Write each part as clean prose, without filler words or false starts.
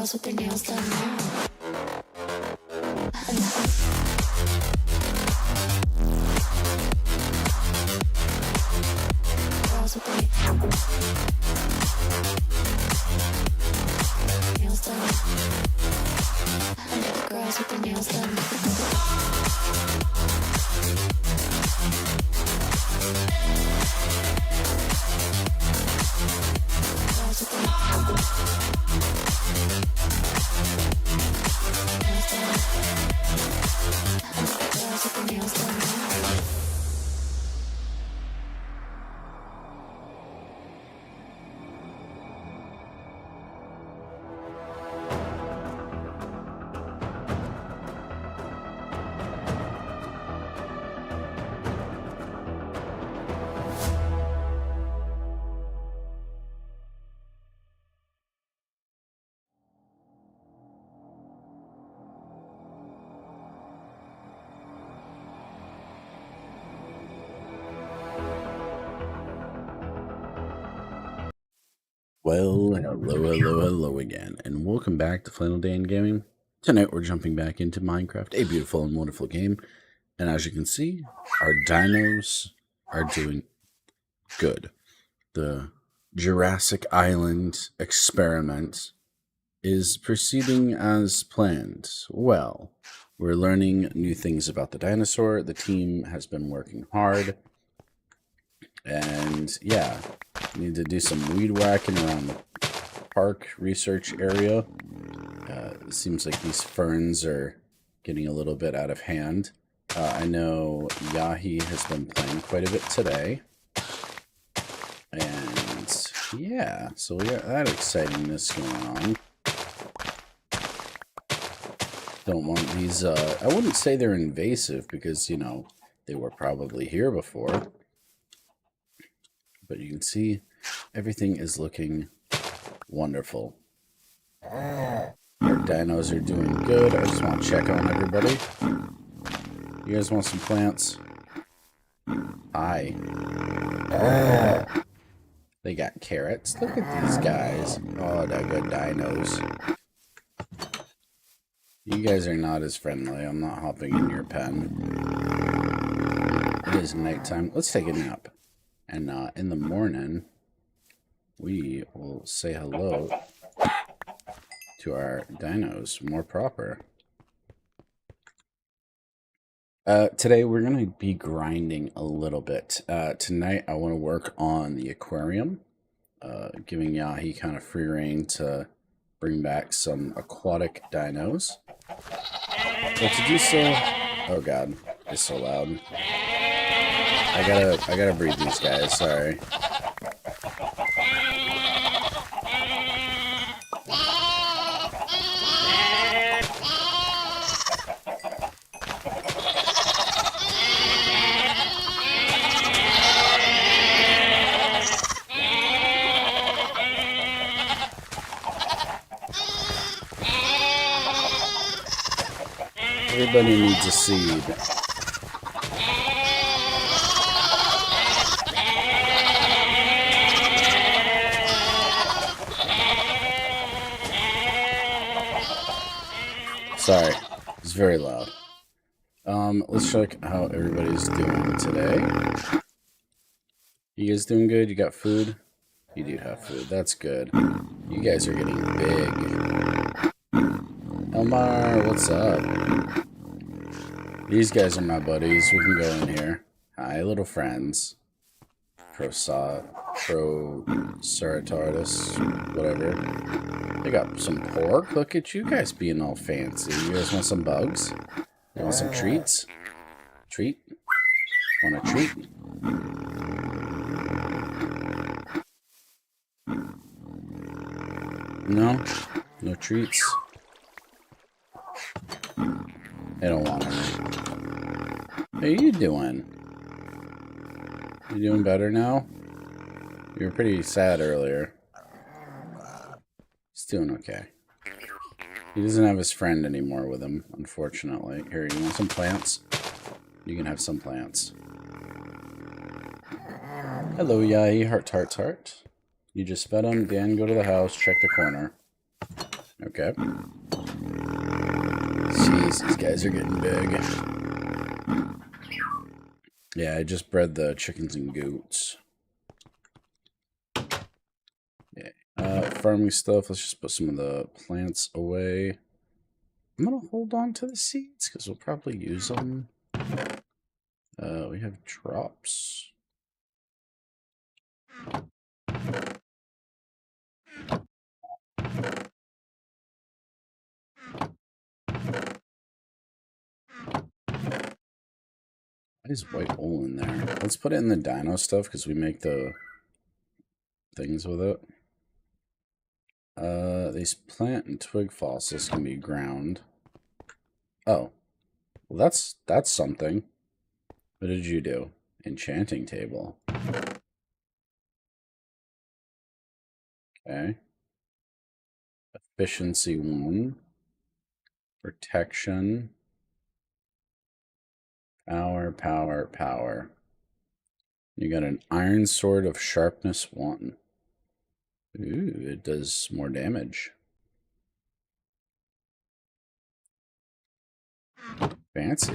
girls with their nails done now. Girls with their nails done. Girls with their nails done. Well, hello again, and welcome back to Flannel Dan Gaming. Tonight we're jumping back into Minecraft, a beautiful and wonderful game. And as you can see, our dinos are doing good. The Jurassic Island experiment is proceeding as planned. Well, we're learning new things about the dinosaur. The team has been working hard. And yeah, need to do some weed whacking around the park research area. It seems like these ferns are getting a little bit out of hand. I know Yahi has been playing quite a bit today. And yeah, so we got that excitingness going on. Don't want these, I wouldn't say they're invasive because, you know, they were probably here before. But you can see everything is looking wonderful. Our dinos are doing good. I just want to check on everybody. You guys want some plants? Hi. They got carrots. Look at these guys. Oh, they're good dinos. You guys are not as friendly. I'm not hopping in your pen. It is nighttime. Let's take a nap. And in the morning, we will say hello to our dinos more proper. Today, we're going to be grinding a little bit. Tonight, I want to work on the aquarium, giving Yahi kind of free reign to bring back some aquatic dinos. But to do so, oh god, it's so loud. I gotta breed these guys, sorry. Everybody needs a seed. Sorry, it's very loud. Let's check how everybody's doing today. You guys doing good? You got food? You do have food. That's good. You guys are getting big. Elmar, what's up? These guys are my buddies. We can go in here. Hi, little friends. Proceratardus, whatever. They got some pork. Look at you guys being all fancy. You guys want some bugs? You want some treats? Treat? Want a treat? No? No treats? They don't want it. How you doing? You doing better now? You were pretty sad earlier. He's doing okay. He doesn't have his friend anymore with him, unfortunately. Here, you want some plants? You can have some plants. Hello, Yai. Heart. You just fed him. Dan, go to the house. Check the corner. Okay. Jeez, these guys are getting big. Yeah, I just bred the chickens and goats. Yeah. Farming stuff. Let's just put some of the plants away. I'm gonna hold on to the seeds because we'll probably use them. We have drops. Why is white wool in there? Let's put it in the dino stuff because we make the things with it. These plant and twig fossils can be ground. Oh, well that's something. What did you do? Enchanting table. Okay. Efficiency 1. Protection. Power, power, power. You got an iron sword of sharpness 1. Ooh, it does more damage. Fancy.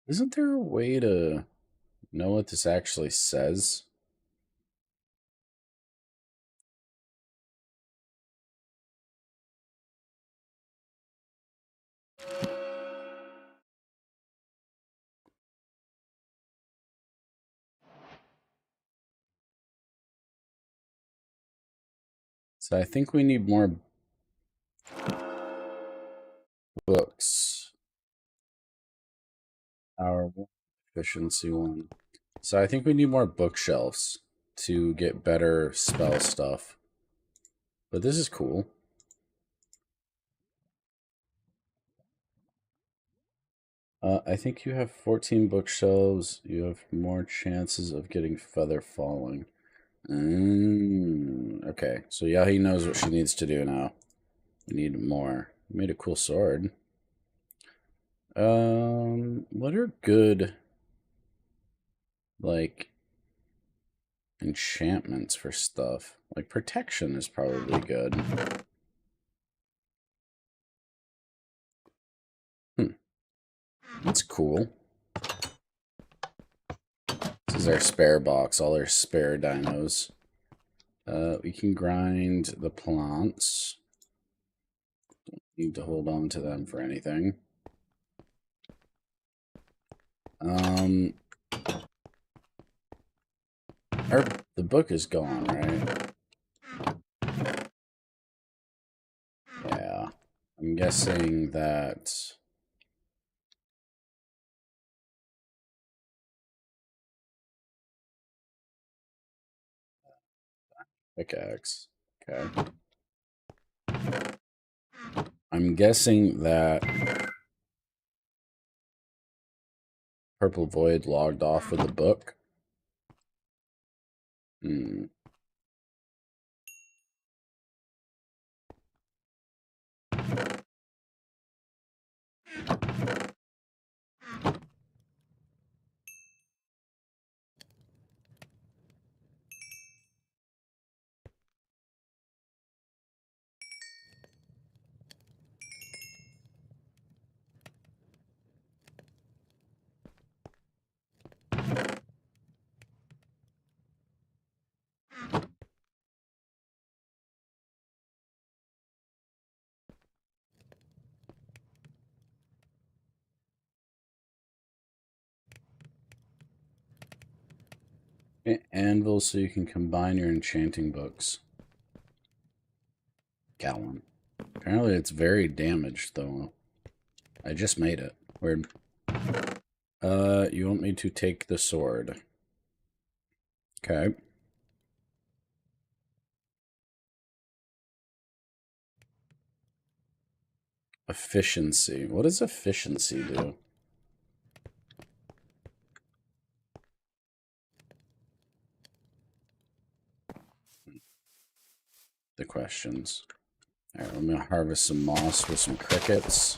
Isn't there a way to know what this actually says? So I think we need more books. Our efficiency 1. So I think we need more bookshelves to get better spell stuff. But this is cool. I think you have 14 bookshelves. You have more chances of getting feather falling. Okay, so Yahi knows what she needs to do now. We need more. Made a cool sword. What are good, like, enchantments for stuff? Like, protection is probably good. That's cool. This is our spare box, all our spare dinos. We can grind the plants. Don't need to hold on to them for anything. The book is gone, right? Yeah. I'm guessing that... Pickaxe. Okay. I'm guessing that Purple Void logged off with the book. Hmm. Anvil so you can combine your enchanting books. Gallon. Apparently it's very damaged, though. I just made it. Weird. You want me to take the sword. Okay. Efficiency. What does efficiency do? the questions. All right, I'm gonna harvest some moss with some crickets.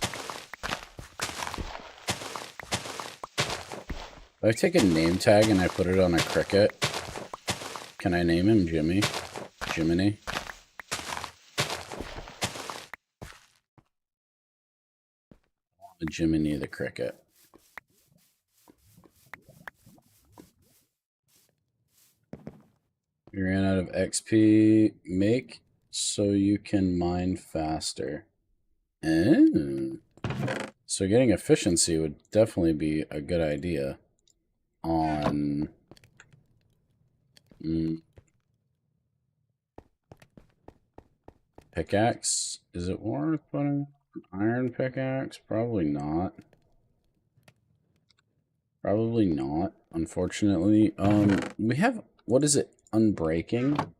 If I take a name tag and I put it on a cricket, can I name him Jimmy? Jiminy? Jiminy the cricket. We ran out of XP. Make so you can mine faster. Oh. So getting efficiency would definitely be a good idea on... Pickaxe? Is it worth putting an iron pickaxe? Probably not. Probably not, unfortunately. We have, what is it? Unbreaking?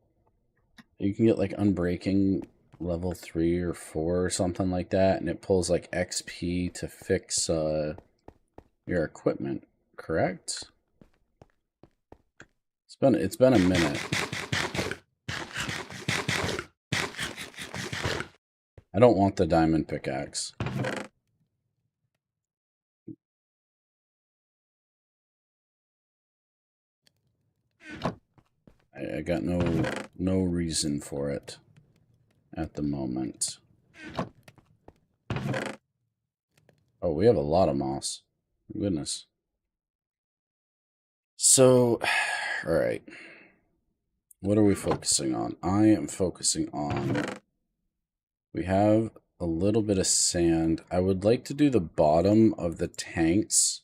You can get like Unbreaking level 3 or 4 or something like that, and it pulls like XP to fix your equipment, correct? It's been a minute. I don't want the diamond pickaxe. I got no reason for it at the moment. Oh, we have a lot of moss. Goodness. So, all right. What are we focusing on? I am focusing on... We have a little bit of sand. I would like to do the bottom of the tanks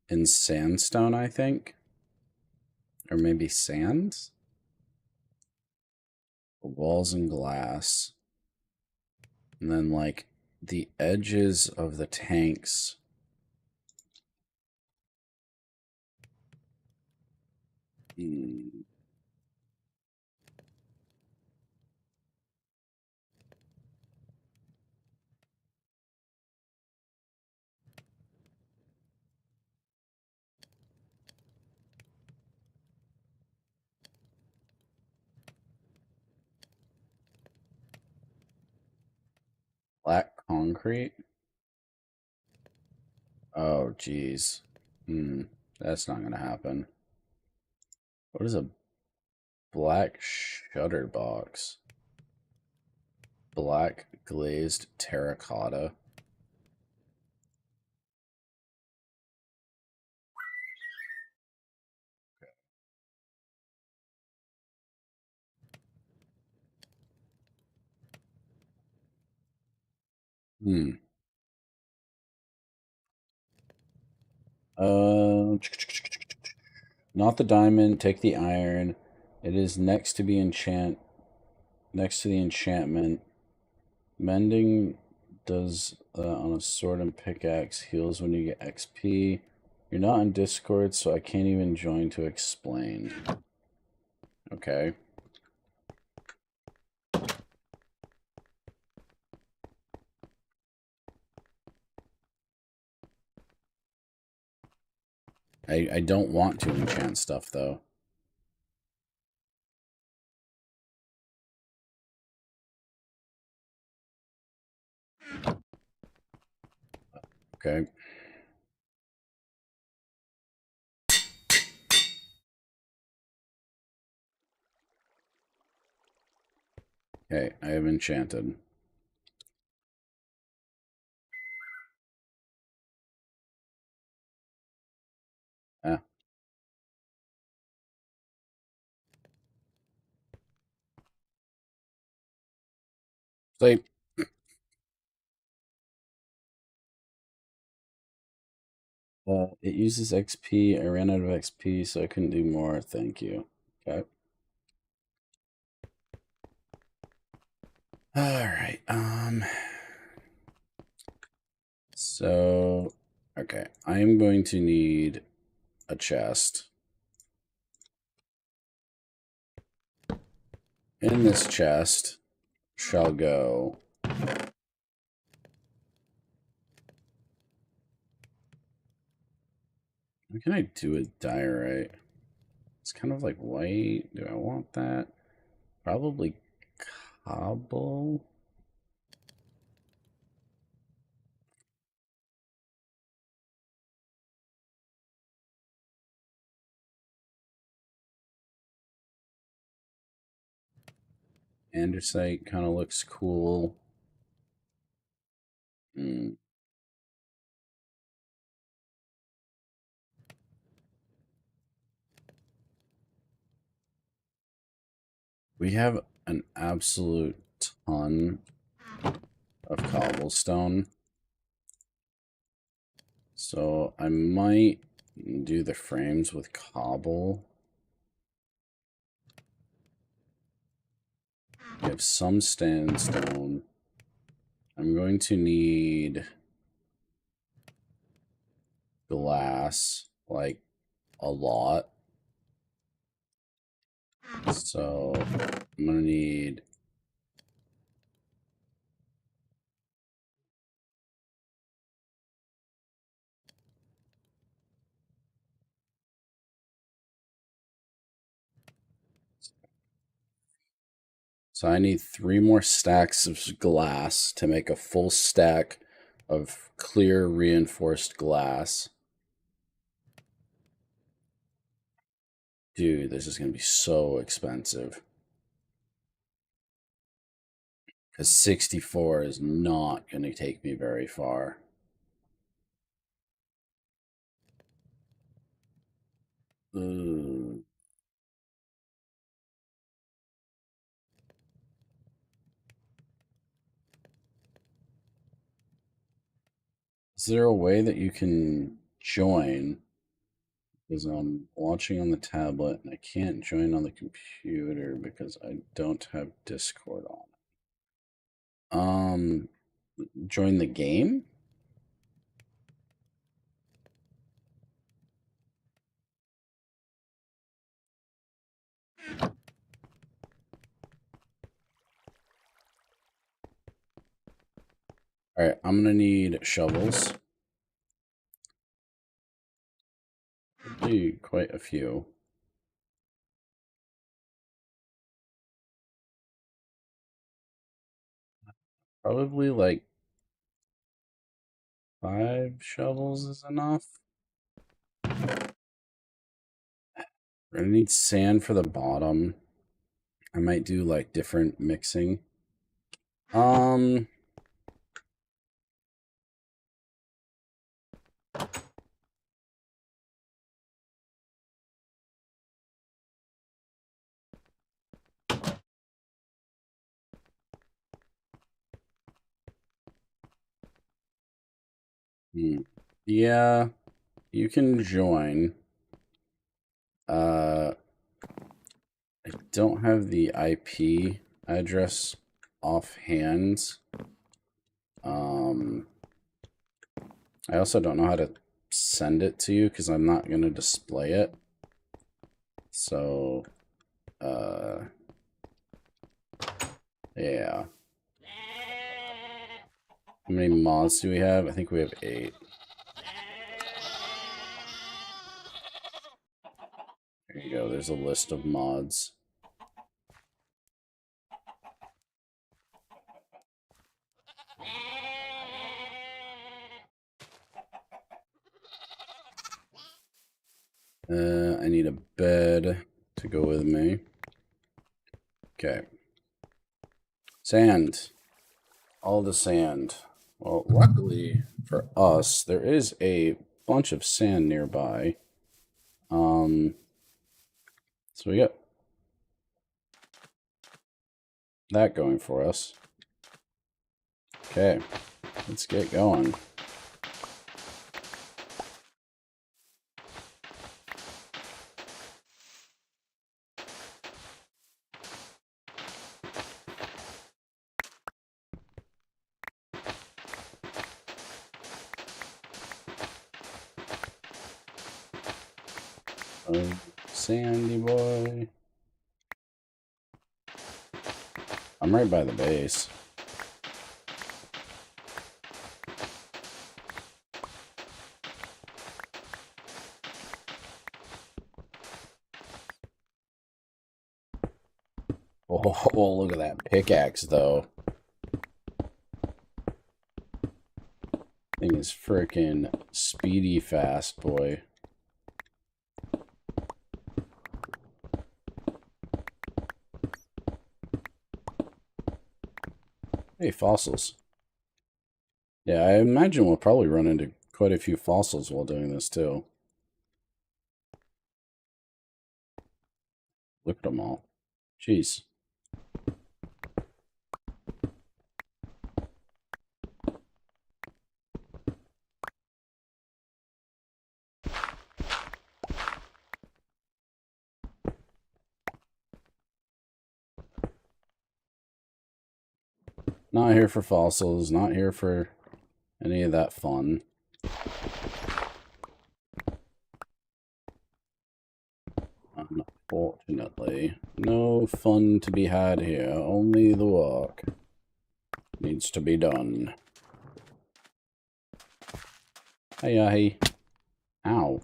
in sandstone, I think. Or maybe sand? Walls and glass. And then, like, the edges of the tanks. Black concrete? Oh, geez. That's not going to happen. What is a black shutter box? Black glazed terracotta. Not the diamond. Take the iron. It is next to the enchantment. Mending does on a sword and pickaxe. Heals when you get XP. You're not on Discord, so I can't even join to explain. Okay. I don't want to enchant stuff, though. Okay. Okay, I have enchanted. Ah. Sleep. It uses XP. I ran out of XP, so I couldn't do more. Thank you. Okay. All right. So, okay. I am going to need a chest. In this chest shall go what can I do with diorite? It's kind of like white. Do I want that? Probably cobble. Andesite kind of looks cool. We have an absolute ton of cobblestone. So I might do the frames with cobble. We have some sandstone. I'm going to need glass, like a lot. So I'm going to need So I need 3 more stacks of glass to make a full stack of clear reinforced glass. Dude, this is going to be so expensive. Because 64 is not going to take me very far. Ooh. Is there a way that you can join? Because I'm watching on the tablet and I can't join on the computer because I don't have Discord on. Join the game? Alright, I'm gonna need shovels. Probably quite a few. Probably like 5 shovels is enough. We're gonna need sand for the bottom. I might do like different mixing. Yeah, you can join. I don't have the IP address offhand. I also don't know how to send it to you because I'm not going to display it. So, yeah. How many mods do we have? I think we have 8. There you go. There's a list of mods. I need a bed to go with me. Okay. Sand. All the sand. Well, luckily for us, there is a bunch of sand nearby. So we got that going for us. Okay, let's get going. Oh, sandy boy. I'm right by the base. Oh, look at that pickaxe, though. Thing is freaking speedy fast, boy. Hey, fossils. Yeah, I imagine we'll probably run into quite a few fossils while doing this, too. Look at them all. Jeez. Not here for fossils, not here for any of that fun. Unfortunately, no fun to be had here. Only the work needs to be done. Hey. Ow.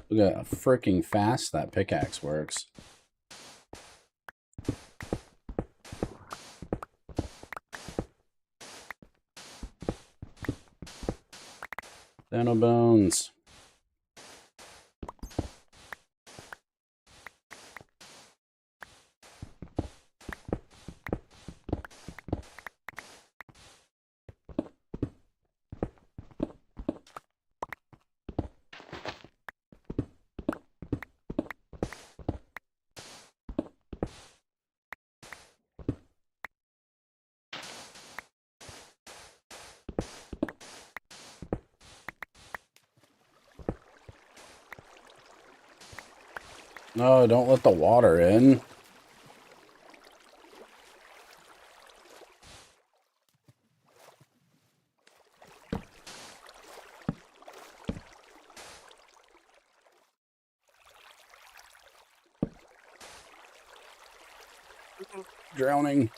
Look at how freaking fast that pickaxe works. Dino bones. No, don't let the water in. Drowning.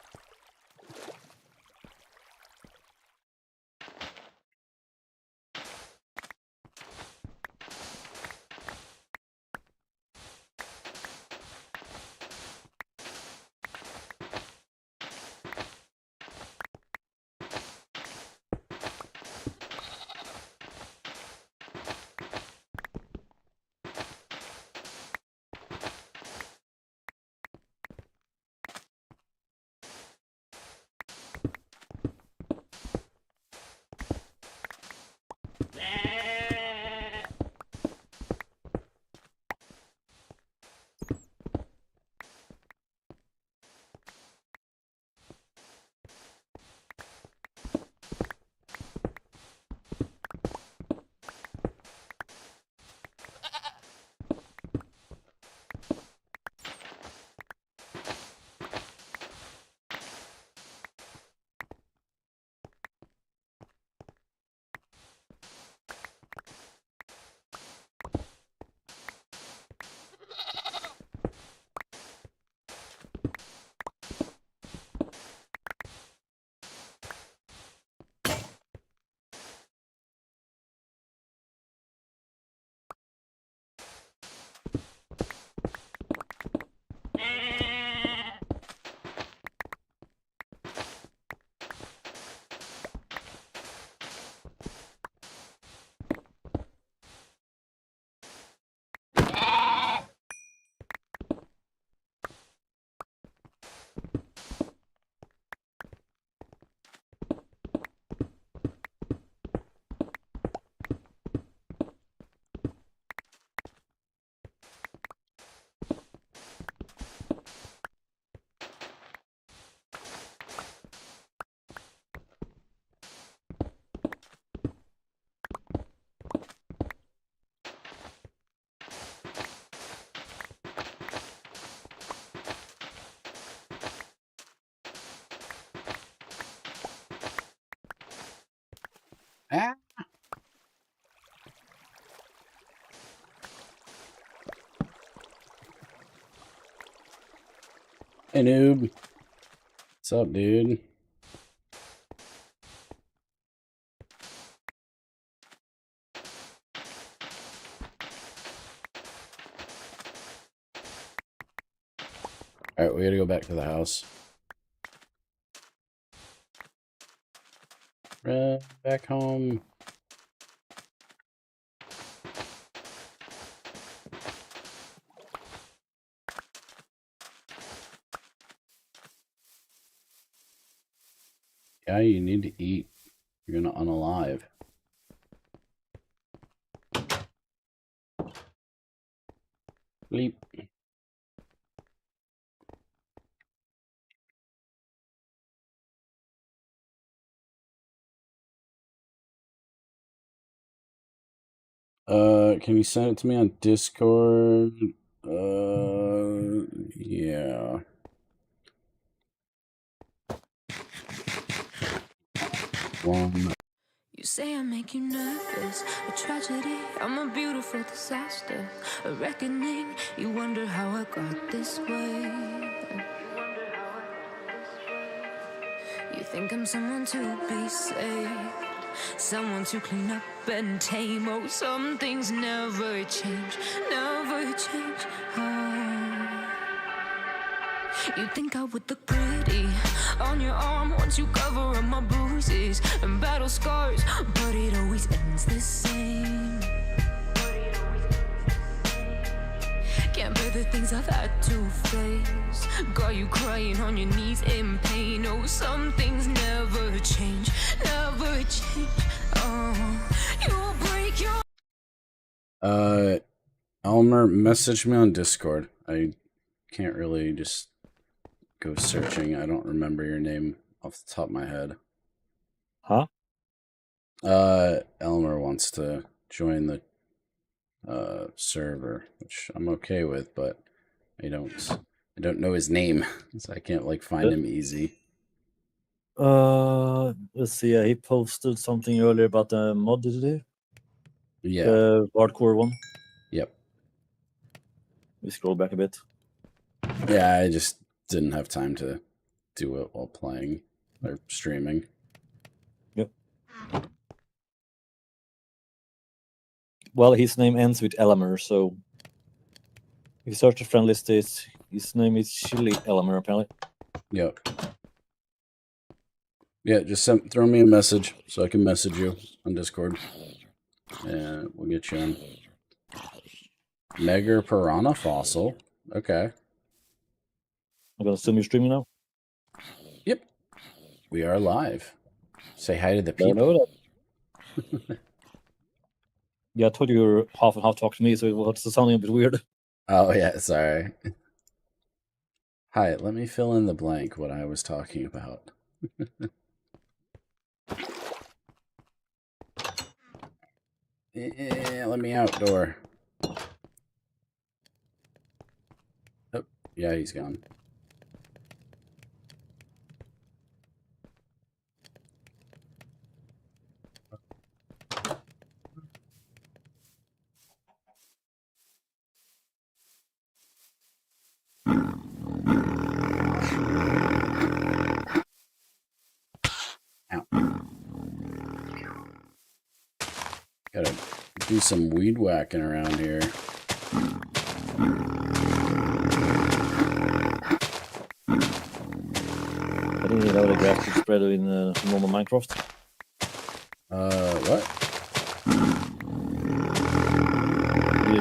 Ah. Hey, noob. What's up, dude? We gotta go back to the house. Run back home. Yeah, you need to eat. You're gonna unalive. Sleep. Can you send it to me on Discord? Yeah. One. You say I make you nervous, a tragedy, I'm a beautiful disaster, a reckoning. You wonder how I got this way. You think I'm someone to be saved, someone to clean up and tame. Oh, some things never change, never change. Oh, you think I would look pretty on your arm once you cover up my bruises and battle scars, but it always ends the same. Can't bear the things I've had to face, got you crying on your knees in pain. Oh, some things never change, never change. Oh, you'll break your... Elmer, message me on Discord. I can't really just go searching. I don't remember your name off the top of my head. Huh? Elmer wants to join the server, which I'm okay with, but I don't know his name, so I can't like find him easy. Let's see. Yeah, he posted something earlier about the mod, did he? Yeah. The hardcore one. Yep. We scroll back a bit. Yeah, I just didn't have time to do it while playing or streaming. Yep. Well, his name ends with Elmer, so if you search the friend list, his name is Chili Elmer, apparently. Yep. Yeah, just throw me a message so I can message you on Discord, and we'll get you in. Megger Piranha Fossil. Okay. I'm gonna assume you're streaming now. Yep. We are live. Say hi to the Don't people. know that. Yeah, I told you were half and half talking to me, so it's sounding a bit weird. Oh, yeah, sorry. Hi, let me fill in the blank what I was talking about. Yeah, let me outdoor. Oh, yeah, he's gone. Ow. Gotta do some weed whacking around here. I didn't know the grass is spread in normal Minecraft. What?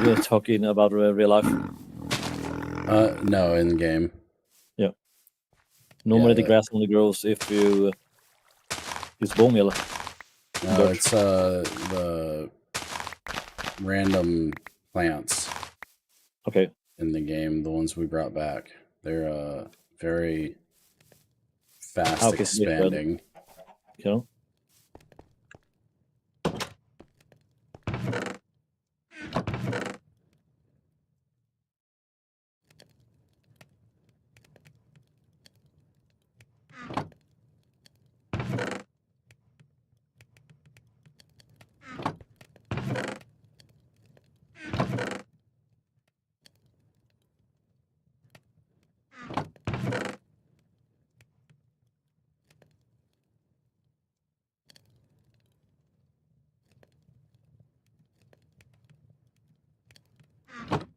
You're talking about real life. No, in the game. Yeah. Normally Yeah, the grass only grows if you use bone meal. No, Dirt. it's the random plants Okay. in the game, the ones we brought back. They're very fast Okay, so they spread. expanding. You know?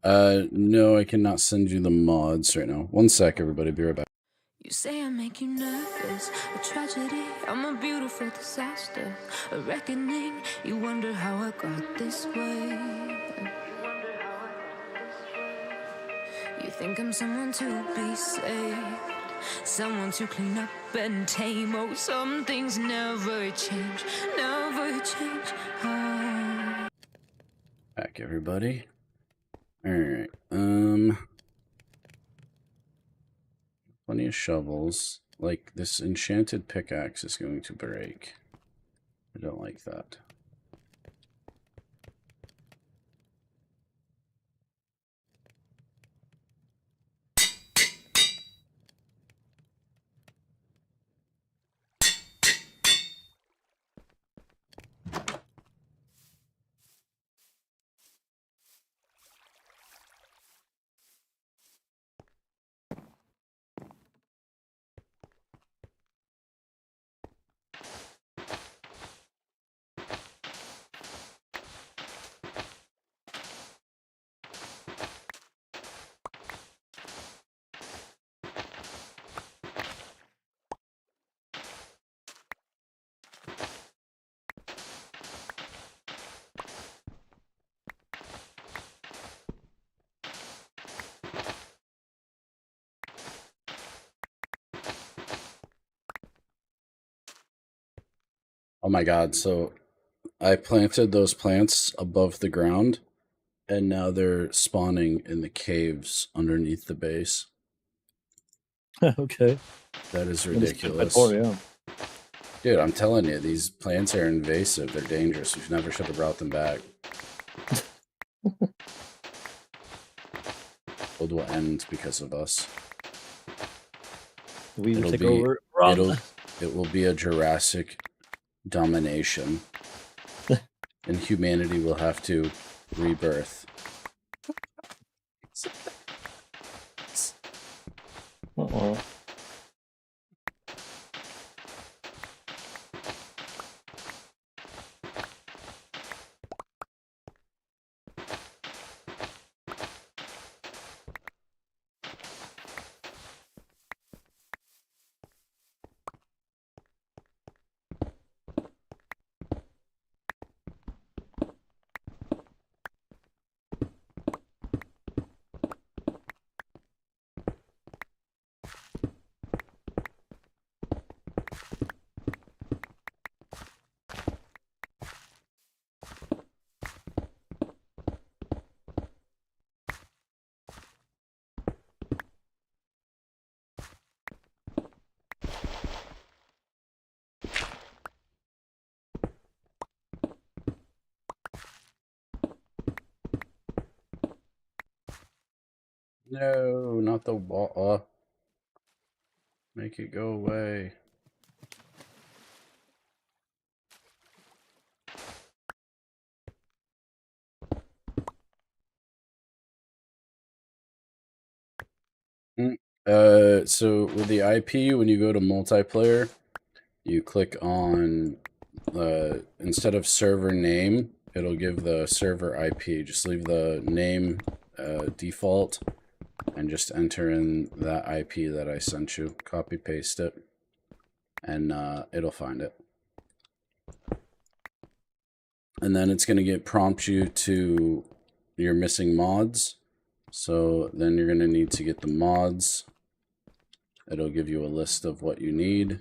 No, I cannot send you the mods right now. One sec, everybody. Be right back. You say I make you nervous, a tragedy, I'm a beautiful disaster, a reckoning, you wonder how I got this way. You think I'm someone to be saved, someone to clean up and tame. Oh, some things never change, never change. Oh. Back, everybody. Alright, plenty of shovels. Like, this enchanted pickaxe is going to break. I don't like that. Oh my god, so I planted those plants above the ground, and now they're spawning in the caves underneath the base. Okay. That is Well, it's ridiculous. before, yeah. Dude, I'm telling you, these plants are invasive. They're dangerous. You never should have brought them back. World will end because of us. We will It'll take be- over. Run! It will be a Jurassic domination. And humanity will have to rebirth. Uh-oh. No, not the wall. Make it go away. So with the IP, when you go to multiplayer, you click on instead of server name, it'll give the server IP. Just leave the name default and just enter in that IP that I sent you. Copy paste it, and it'll find it. And then it's going to prompt you to your missing mods. So then you're going to need to get the mods. It'll give you a list of what you need.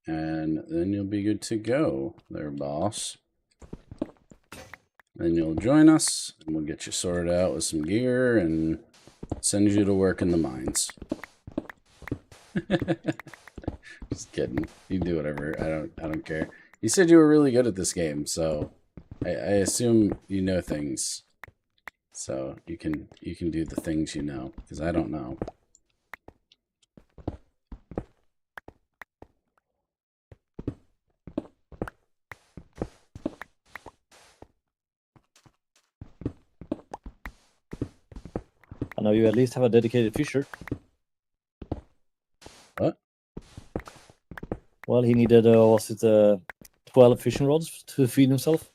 And then you'll be good to go there, boss. Then you'll join us, and we'll get you sorted out with some gear and send you to work in the mines. Just kidding. You can do whatever. I don't care. You said you were really good at this game, so I assume you know things. So you can do the things you know, because I don't know. I know you at least have a dedicated fisher. What? Well, he needed, 12 fishing rods to feed himself?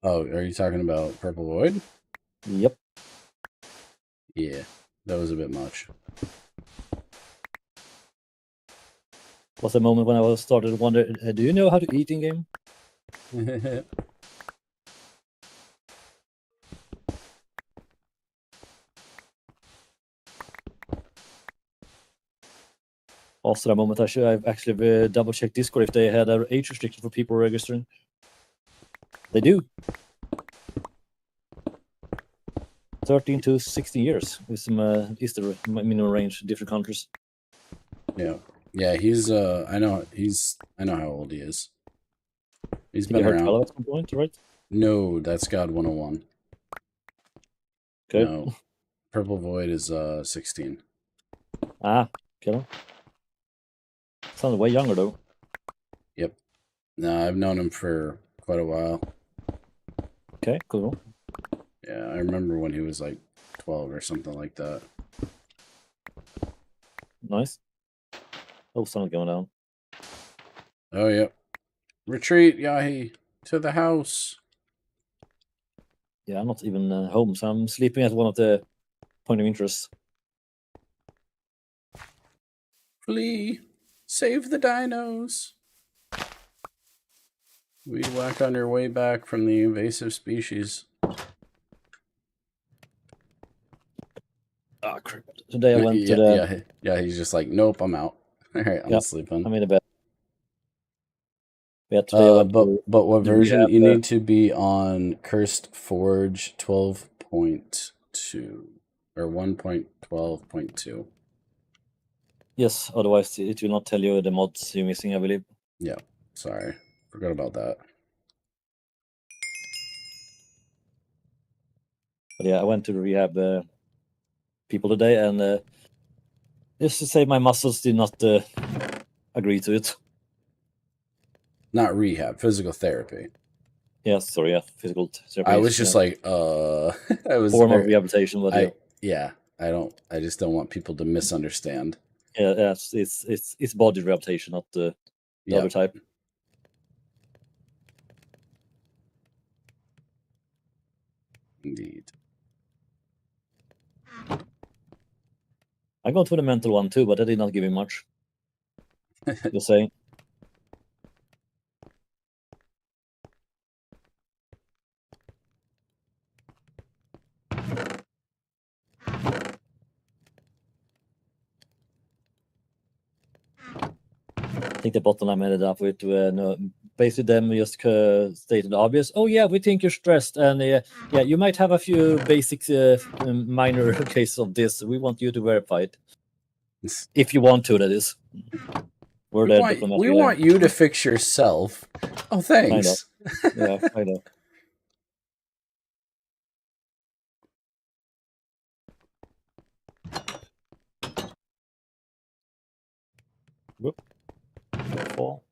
Oh, are you talking about Purple Void? Yep. Yeah, that was a bit much. Was a moment when I started to wonder, do you know how to eat in game? After that moment, I've actually double checked Discord if they had an age restriction for people registering. They do. 13 to 16 years is the minimum range in different countries. Yeah. He's I know how old he is. He's been You heard around. 12 at some point, right? No, that's God 101. Okay. No, Purple Void is 16. Okay. Sounds way younger though. Yep. No, I've known him for quite a while. Okay, cool. Yeah, I remember when he was like 12 or something like that. Nice. Oh, sun's going down. Oh, yep. Retreat, Yahi, to the house. Yeah, I'm not even home, so I'm sleeping at one of the point of interest. Flee. Save the dinos. Weed whack on your way back from the invasive species. Ah, crap. Today I went to the... Yeah, he's just like, nope, I'm out. All right, I'm sleeping. I'm in the bed. Yeah, today I went but what version? You need to be on Cursed Forge 12.2 or 1.12.2. Yes, otherwise it will not tell you the mods you're missing, I believe. Yeah, sorry. Forgot about that. But yeah, I went to rehab people today, and just to say my muscles did not agree to it. Not rehab, physical therapy. Yeah, sorry, yeah, physical therapy. I was just like, I was form of rehabilitation, but I just don't want people to misunderstand. Yeah, it's body rehabilitation, not the other type. Indeed. I got for the mental one too, but that did not give me much. Just saying. I think the bottom line ended up with basically them just stated the obvious. Oh yeah, we think you're stressed, and yeah, you might have a few basic minor cases of this. We want you to verify it, if you want to. That is. We want you to fix yourself. Oh, thanks. Yeah, I know. Whoop. Fall.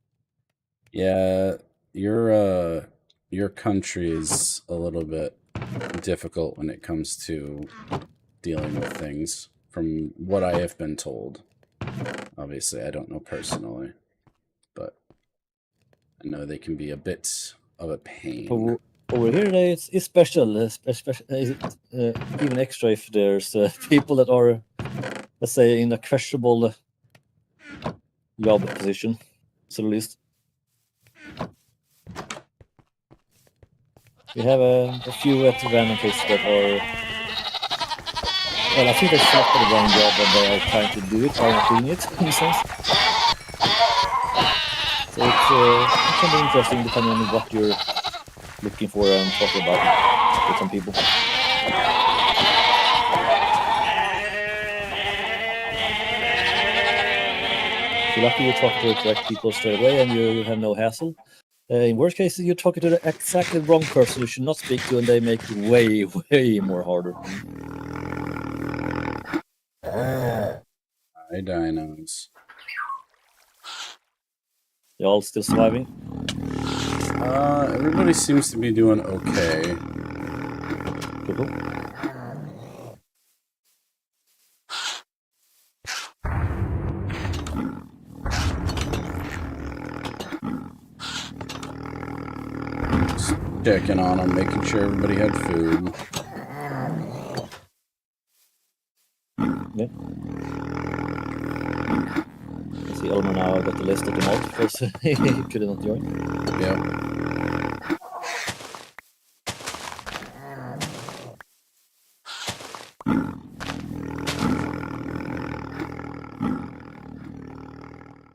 Yeah, your country is a little bit difficult when it comes to dealing with things, from what I have been told. Obviously, I don't know personally, but I know they can be a bit of a pain. Over here, it's special, even extra if there's people that are, let's say, in a questionable job position, so at least. We have a few at random cases that are, well, I think they selected the wrong job and they are trying to do it, or not doing it, in a sense. So it can be interesting depending on what you're looking for and talking about with some people. If you're lucky, you talk to the correct people straight away and you have no hassle. In worst cases, you're talking to the exactly wrong person you should not speak to, and they make it way, way more harder. Hi, dinos. You all still surviving? Everybody seems to be doing okay. Cool. checking on them, making sure everybody had food. Yeah. I see Elmer now got the list of the mod because he could not join. Yep.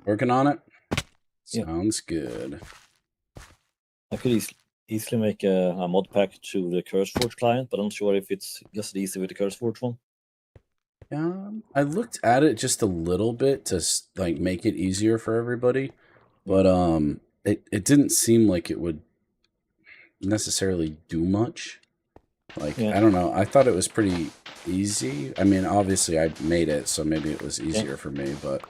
Working on it? Sounds good. I could easily make a mod pack to the CurseForge client, but I'm not sure if it's just easy with the CurseForge one. I looked at it just a little bit to like make it easier for everybody, but it didn't seem like it would necessarily do much. Like, I don't know. I thought it was pretty easy. I mean, obviously I made it, so maybe it was easier for me, but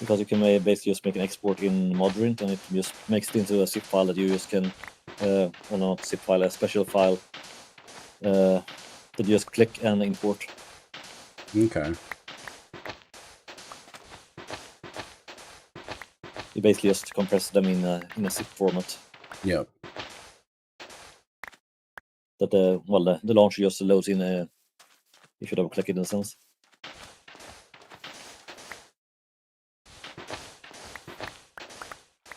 because you can basically just make an export in Modrint, and it just makes it into a zip file that you just can, or not zip file, a special file that you just click and import. Okay. You basically just compress them in a zip format. Yep. That the launcher just loads in. You should double click it in a sense.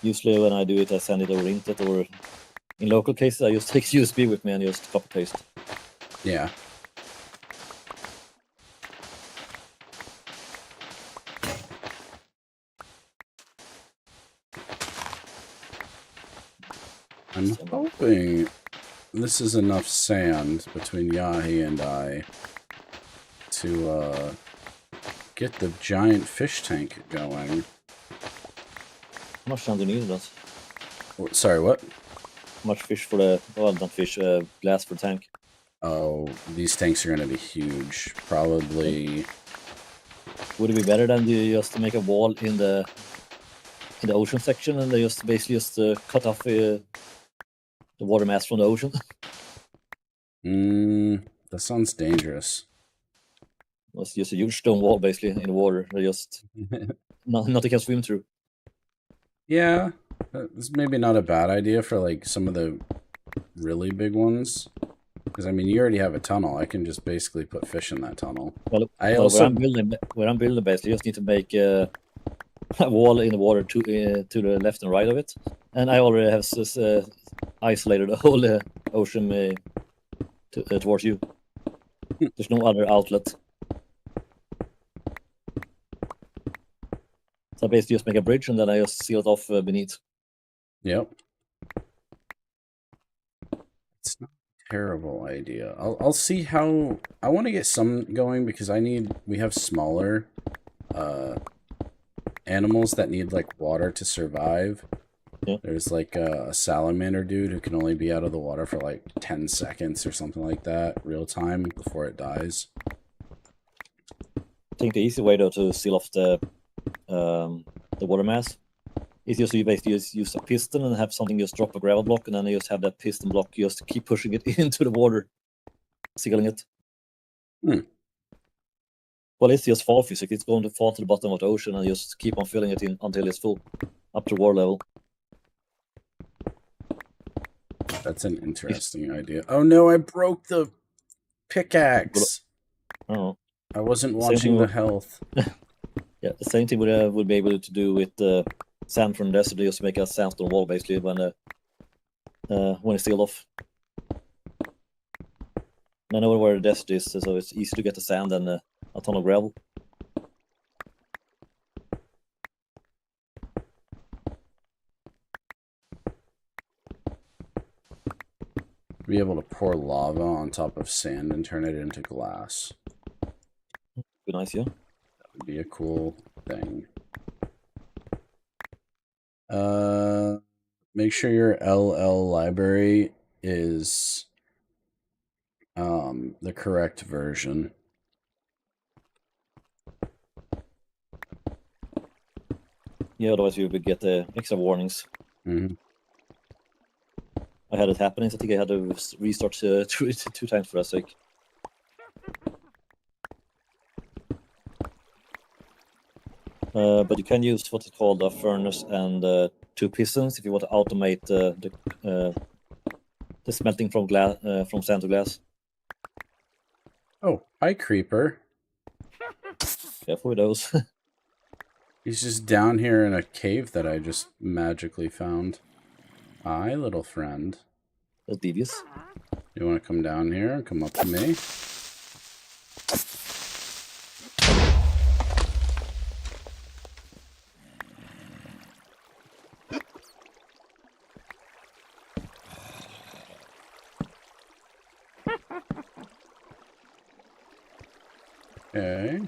Usually when I do it, I send it over internet, or in local cases, I just take USB with me and just copy paste. Yeah. I'm hoping this is enough sand between Yahi and I to get the giant fish tank going. How much sand do you need that? Sorry, what? How much fish for the, well, not fish, glass for the tank? Oh, these tanks are going to be huge. Probably. Would it be better than you just make a wall in the ocean section and they just basically just cut off the water mass from the ocean? That sounds dangerous. It's just a huge stone wall basically in the water. They just nothing can swim through. Yeah, it's maybe not a bad idea for like some of the really big ones. Because I mean, you already have a tunnel. I can just basically put fish in that tunnel. Well, also where I'm building basically, you just need to make a wall in the water to the left and right of it, and I already have isolated the whole ocean towards you. There's no other outlet. So I basically just make a bridge and then I just seal it off beneath. Yep. It's not a terrible idea. I'll see how... I want to get some going because we have smaller animals that need like water to survive. Yeah. There's like a salamander dude who can only be out of the water for like 10 seconds or something like that, real time, before it dies. I think the easy way though to seal off the water mass is just you basically just use a piston and have something just drop a gravel block, and then you just have that piston block just keep pushing it into the water, sealing it. Well, it's just fall physics. It's going to fall to the bottom of the ocean and just keep on filling it in until it's full, up to water level. That's an interesting idea. Oh no, I broke the pickaxe. Oh. I wasn't watching the health. Yeah, the same thing would be able to do with sand from the desert. Just make a sandstone wall basically when it's sealed off. I know where the desert is, so it's easy to get the sand and a ton of gravel. Be able to pour lava on top of sand and turn it into glass. Be nice, yeah. That would be a cool thing. Make sure your LL library is the correct version. Yeah, otherwise you would get the extra warnings. Mm-hmm. I had it happening, so I think I had to restart two times for that sake. But you can use what's called a furnace and 2 pistons if you want to automate the smelting from glass from sand to glass. Oh, hi, creeper. Careful with those. He's just down here in a cave that I just magically found. Hi, little friend. That's devious. You want to come down here and come up to me? Okay.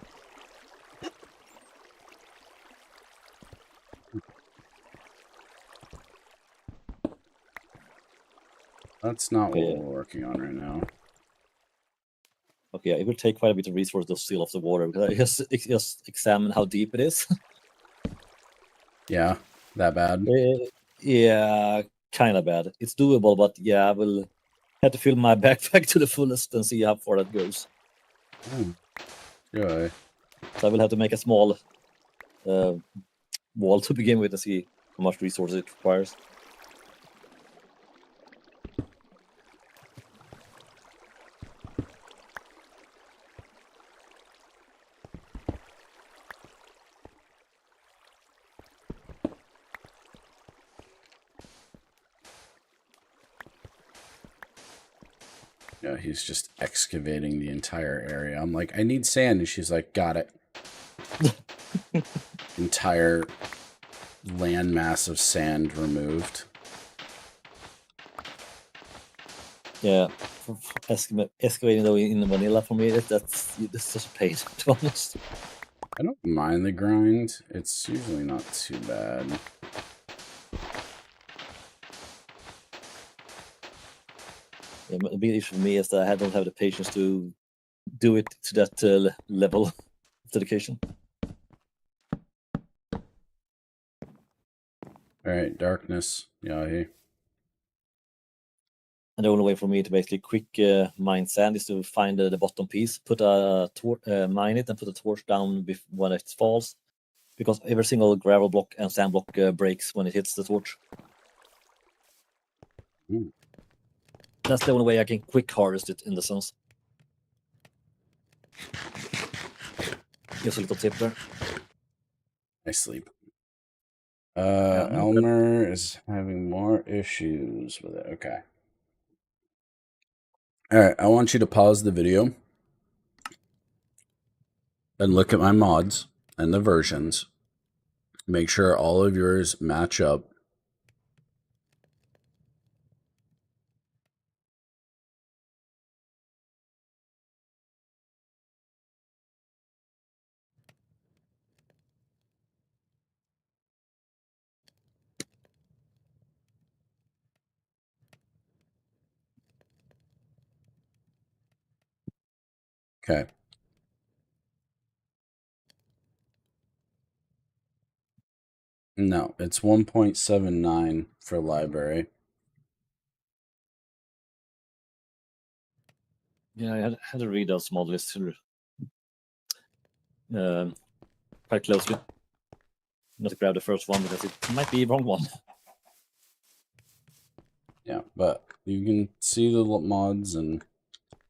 That's not Okay. what we're working on right now. Okay, it will take quite a bit of resources to seal off the water because I just examine how deep it is. Yeah, that bad. Yeah, kind of bad. It's doable, but yeah, I will have to fill my backpack to the fullest and see how far that goes. Good. So I will have to make a small wall to begin with to see how much resources it requires. Yeah, he's just excavating the entire area. I'm like, I need sand, and she's like, got it. Entire landmass of sand removed. Yeah, excavating though in the vanilla for me, that's just a pain, to be honest. I don't mind the grind. It's usually not too bad. Yeah, the big issue for me is that I don't have the patience to do it to that level of dedication. Alright, darkness. Yeah, And the only way for me to basically quick mine sand is to find the bottom piece, put a mine it, and put a torch down when it falls, because every single gravel block and sand block breaks when it hits the torch. Ooh. That's the only way I can quick harvest it in the sense. Just a little tip there. I sleep. Yeah. Elmer is having more issues with it. Okay. Alright, I want you to pause the video and look at my mods and the versions. Make sure all of yours match up. Okay. No, it's 1.79 for library. Yeah, I had to read those mod lists quite closely. Not to grab the first one because it might be the wrong one. Yeah, but you can see the mods and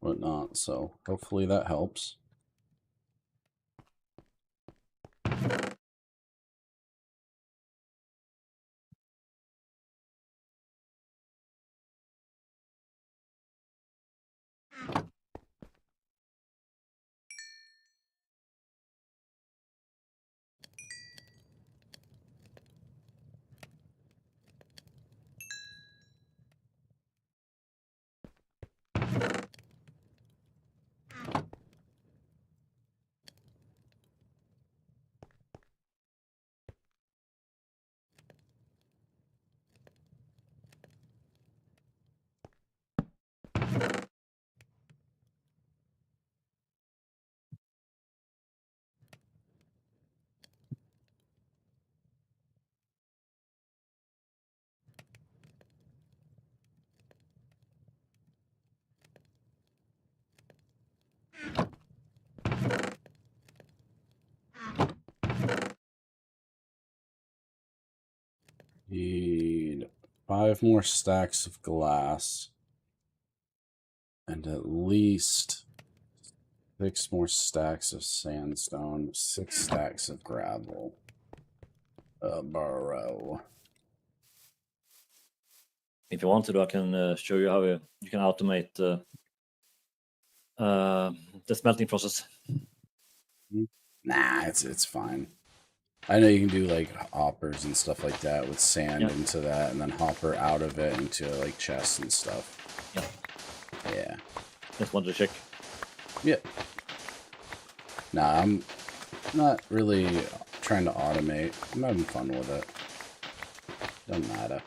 whatnot, so hopefully that helps. Need 5 more stacks of glass. And at least 6 more stacks of sandstone, 6 stacks of gravel. Burrow. If you want to, I can show you how you can automate the smelting process. Nah, it's fine. I know you can do like hoppers and stuff like that with sand into that, and then hopper out of it into like chests and stuff. Yeah. Just wanted to check. Yeah. Nah, I'm not really trying to automate. I'm having fun with it. Doesn't matter.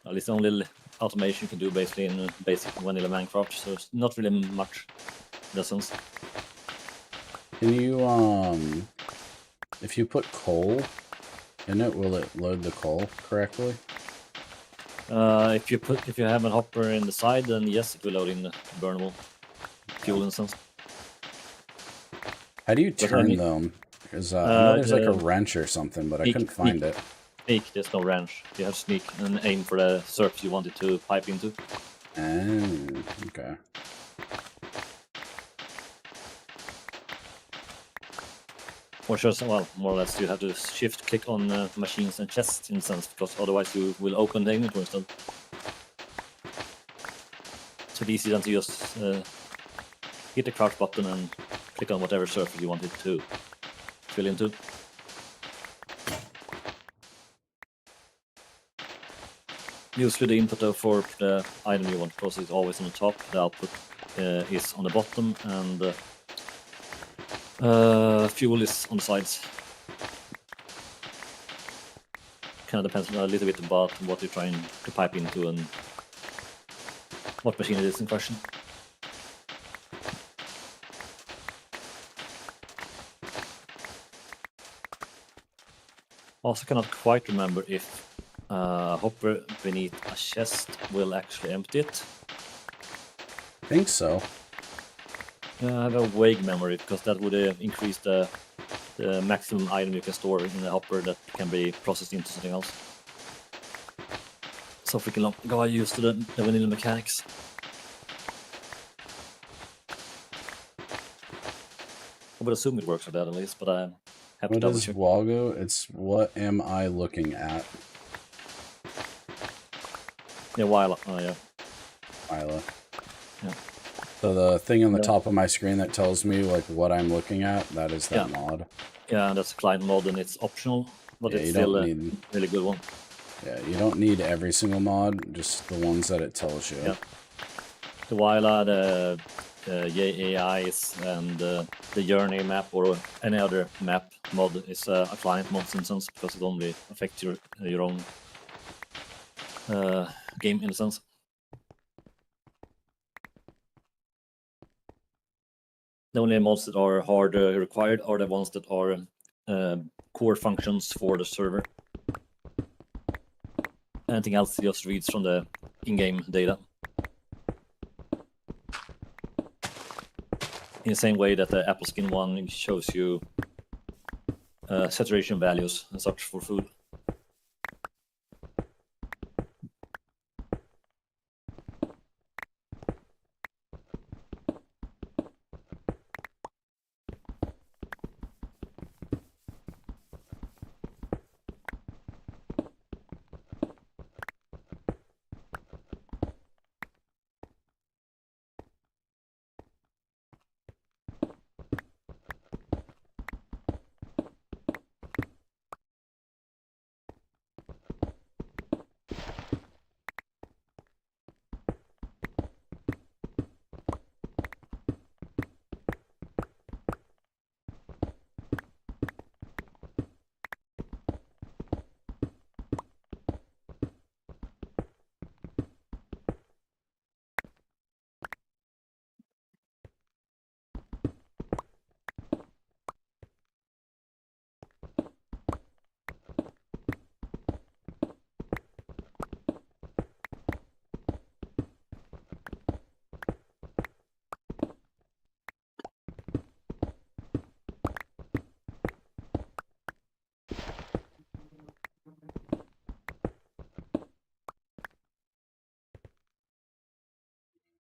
At least only little automation you can do basically in basic vanilla Minecraft, so it's not really much in that sense. Can you if you put coal in it, will it load the coal correctly? If you have a hopper in the side, then yes, it will load in the burnable fuel instance. How do you turn them? Because I know there's like a wrench or something, but I couldn't find it. Sneak, there's no wrench. You have to sneak and aim for the surface you want it to pipe into. Oh, okay. Or just, well, more or less, you have to shift click on machines and chests in a sense, because otherwise you will open the inventory instead. So it's easy then to just hit the crouch button and click on whatever surface you want it to fill into. Usually the input for the item you want to process is always on the top, the output is on the bottom, and fuel is on the sides. Kind of depends a little bit about what you're trying to pipe into and what machine it is in question. Also cannot quite remember if hopper beneath a chest will actually empty it. I think so. I have a vague memory, because that would increase the maximum item you can store in the hopper that can be processed into something else. So freaking go used to the vanilla mechanics. I would assume it works for that at least, but I have to double check. What is Wago? It's what am I looking at? Yeah, Wila. Oh, yeah. Wila. Yeah. So the thing on the top of my screen that tells me like what I'm looking at, that is that mod. Yeah, that's a client mod and it's optional, but it's still a really good one. Yeah, you don't need every single mod, just the ones that it tells you. Yeah. The Wila, the AIs, and the Journey map or any other map mod is a client mod in a sense, because it only affects your own game in a sense. The only mods that are hard required are the ones that are core functions for the server. Anything else just reads from the in-game data. In the same way that the Apple Skin one shows you saturation values and such for food.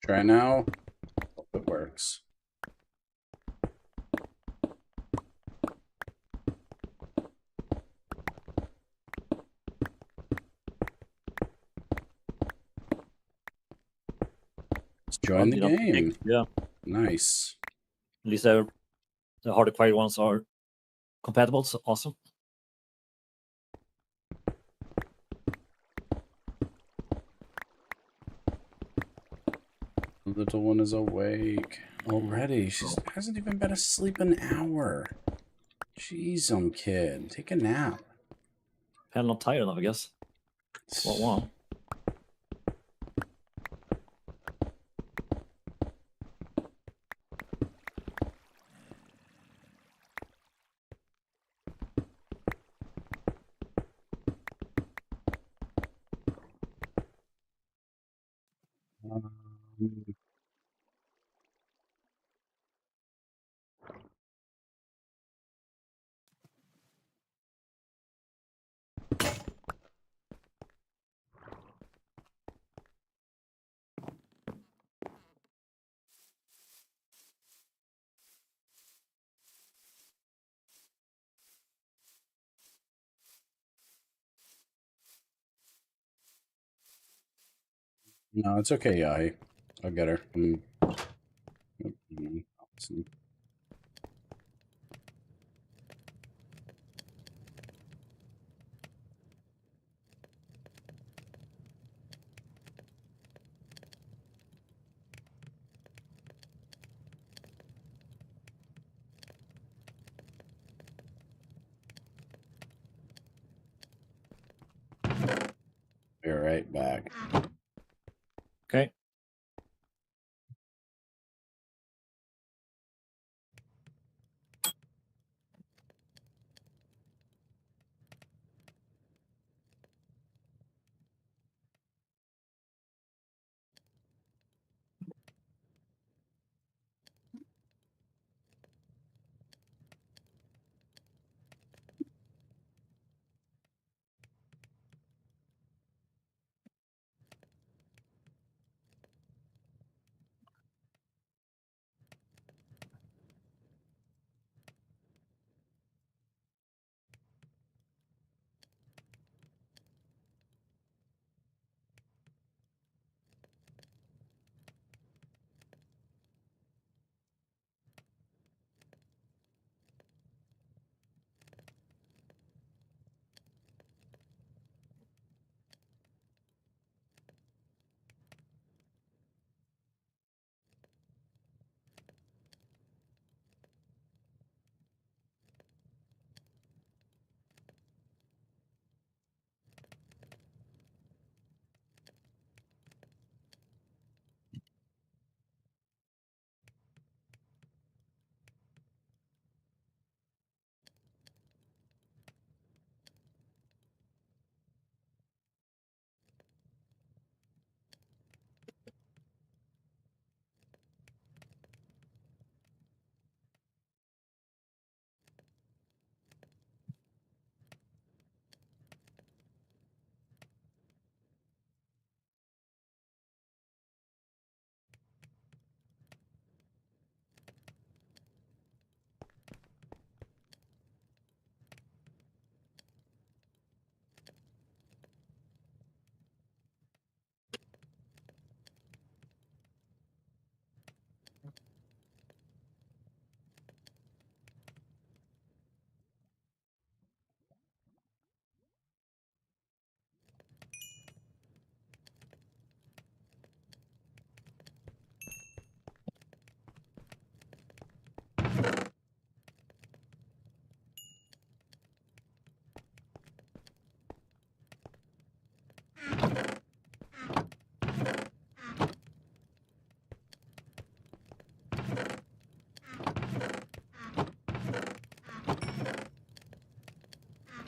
Try now. Hope it works. Let's join the game. Yeah. Nice. At least the hard acquired ones are compatible, so awesome. The little one is awake already. She hasn't even been asleep an hour. Jeez, kid. Take a nap. I'm not tired enough, I guess. Wow. No, it's okay, Yahi. I'll get her. Be right back. Okay.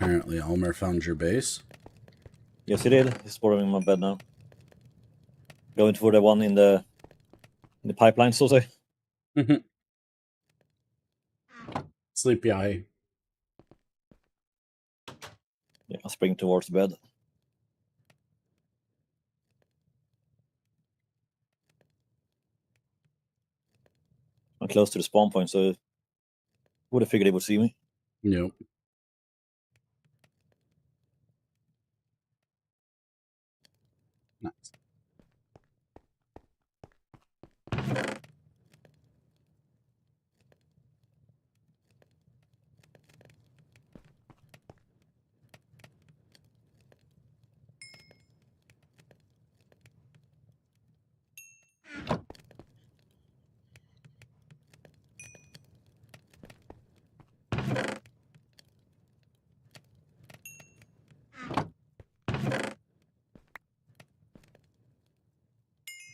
Apparently, Elmer found your base. Yes, he did. He's borrowing my bed now. Going for the one in the pipeline, so to say. Sleep, Yahi. Yeah, I'll spring towards bed. close to the spawn point, so would have figured they would see me. Yep. Nice.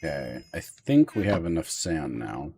Okay, I think we have enough sand now.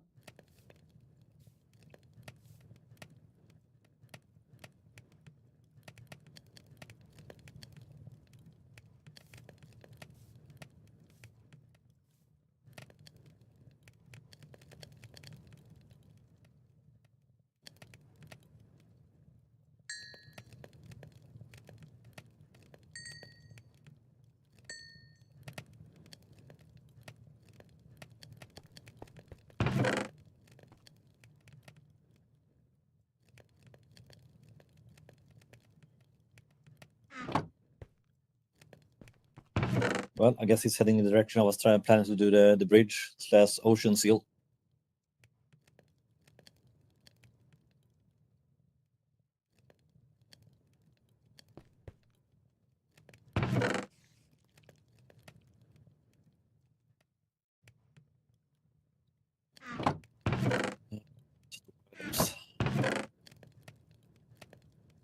Well, I guess he's heading in the direction I was planning to do the bridge / ocean seal.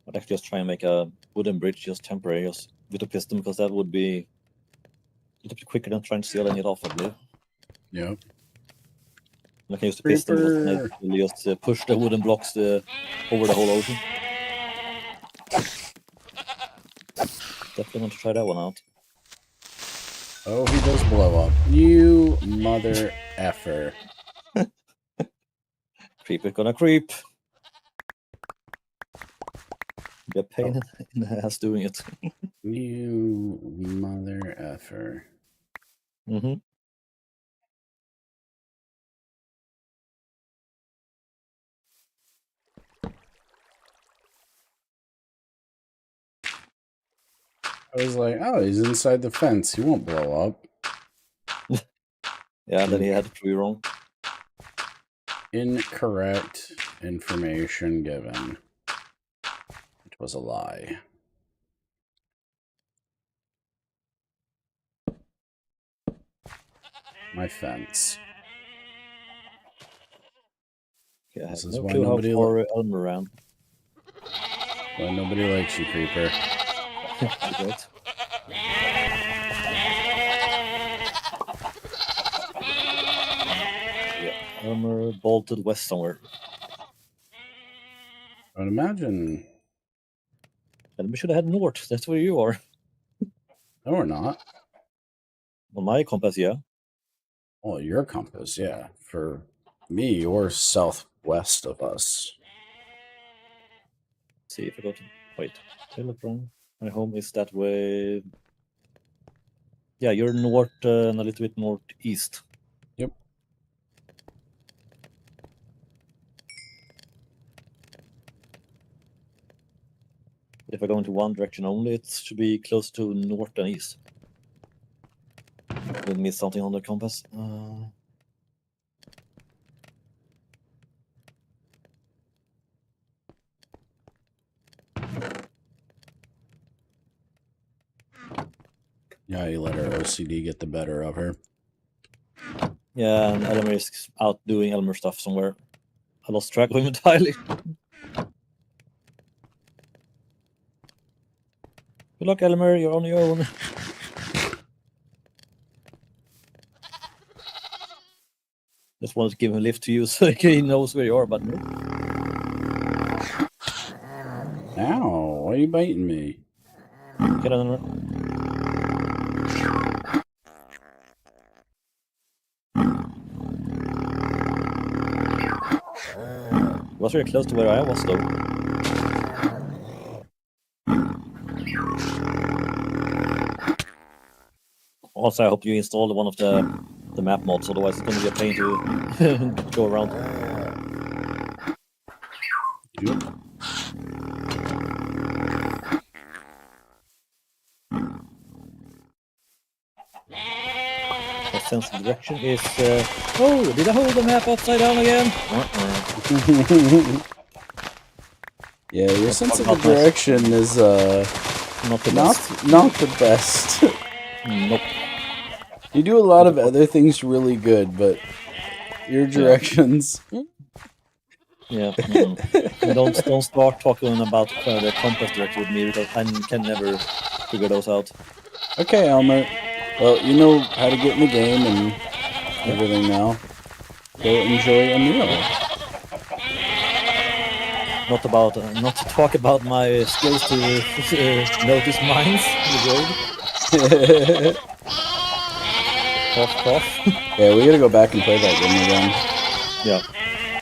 I'd actually just try and make a wooden bridge, just temporary, just with a piston, because that would be a little bit quicker than trying to sealing it off, I believe. Yep. I can use the piston, Creeper. but I just push the wooden blocks over the whole ocean. Definitely want to try that one out. Oh, he does blow up. You mother effer. Creeper gonna creep. Be a pain in the ass doing it. You mother effer. Mm-hmm. I was like, oh, he's inside the fence. He won't blow up. Yeah, then he had to be wrong. Incorrect information given. It was a lie. My fence. Yeah, I This have is no why clue how nobody far Elmer ran. Why nobody likes you, Creeper. Great. Yeah, Elmer bolted west somewhere. I would imagine. And we should have had north. That's where you are. No, we're not. On my compass, yeah. Well, your compass, yeah. For me, you're southwest of us. Let's see if I go to wait. Telegram. My home is that way. Yeah, you're north and a little bit northeast. Yep. If I go into one direction only, it should be close to north and east. Did miss something on the compass. Yeah, you let her OCD get the better of her. Yeah, and Elmer is out doing Elmer stuff somewhere. I lost track of him entirely. Good luck, Elmer. You're on your own. Just wanted to give him a lift to you so he knows where you are, but no. Ow, why are you biting me? Get on, Elmer. Was very close to where I was, though. Also, I hope you installed one of the map mods, otherwise it's going to be a pain to go around. Yep. My sense of direction is. Oh, did I hold the map upside down again? Yeah, your Let's sense talk of about my- direction is Not the best. not the best. Nope. You do a lot of other things really good, but your directions. Yeah. Don't start talking about the compass director with me because I can never figure those out. Okay, Elmer. Well, you know how to get in the game and everything now. Go enjoy a meal. Not to talk about my skills to notice mines in the road. Cough. Yeah, we gotta go back and play that game again. Yeah.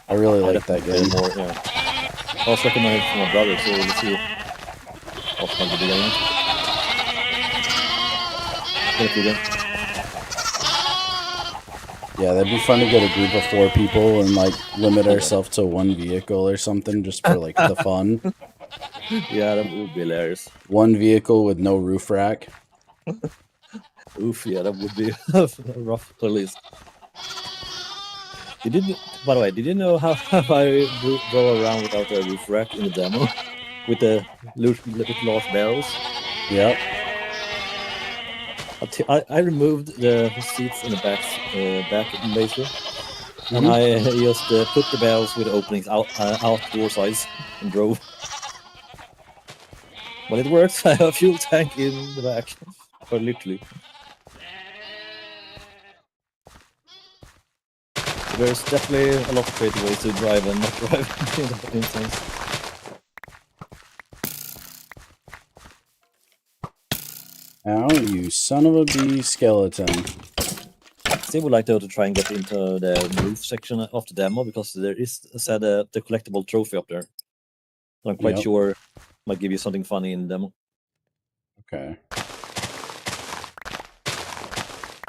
I really like that Definitely game. more. Yeah. I was recommended from my brother, so let's see. What's my good game? Yeah, that'd be fun to get a group of 4 people and like limit ourselves to 1 vehicle or something just for like the fun. Yeah, that would be hilarious. 1 vehicle with no roof rack. Oof, yeah, that would be rough at least. By the way, did you know how I drove around without a roof rack in the demo with the large barrels? Yep. I removed the seats in the back basically, and I just put the barrels with the openings outdoor size and drove. Well, it works. I have a fuel tank in the back, but literally. There's definitely a lot of creative ways to drive and not drive in that instance. Ow, you son of a bee skeleton. Still would like to try and get into the roof section of the demo because there is the collectible trophy up there. So I'm quite sure might give you something funny in the demo. Okay.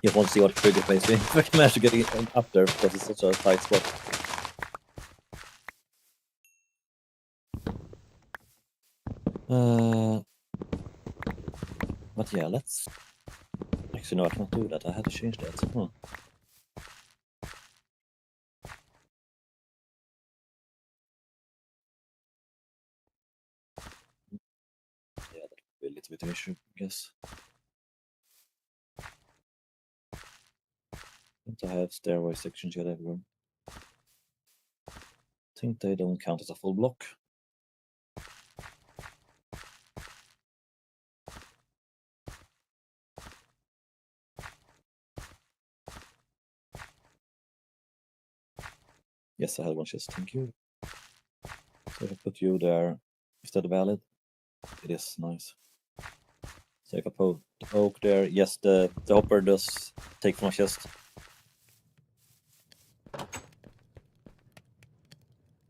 You want to see what trigger plays me. If I can manage to get it up there because it's such a tight spot. But yeah, let's. Actually, no, I can't do that. I had to change that. Huh. Yeah, that would be a little bit of an issue, I guess. Don't I have stairway sections yet everywhere? I think they don't count as a full block. Yes, I had one chest, thank you. So if I put you there, is that valid? It is, nice. So if I put the oak there, yes, the hopper does take from my chest.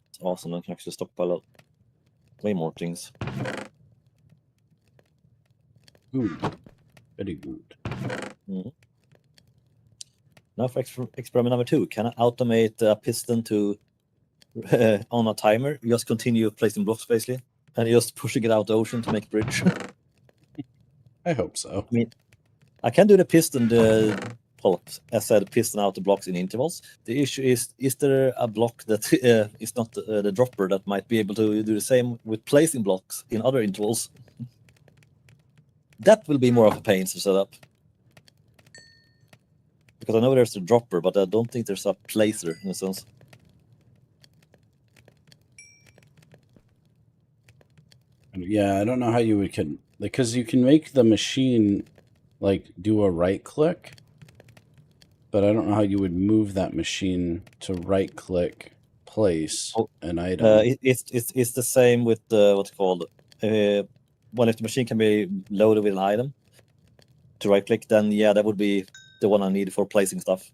It's awesome, I can actually stockpile way more things. Good. Very good. Now for experiment number 2, can I automate a piston to on a timer? Just continue placing blocks basically, and just pushing it out the ocean to make a bridge. I hope so. I mean, I can do the piston, well, as I said, piston out the blocks in intervals. The issue is there a block that is not the dropper that might be able to do the same with placing blocks in other intervals? That will be more of a pain to set up. Because I know there's a dropper, but I don't think there's a placer in a sense. Yeah, I don't know how you would because you can make the machine like do a right click, but I don't know how you would move that machine to right click place an item. It's the same with what's it called. Well, if the machine can be loaded with an item to right click, then yeah, that would be the one I need for placing stuff.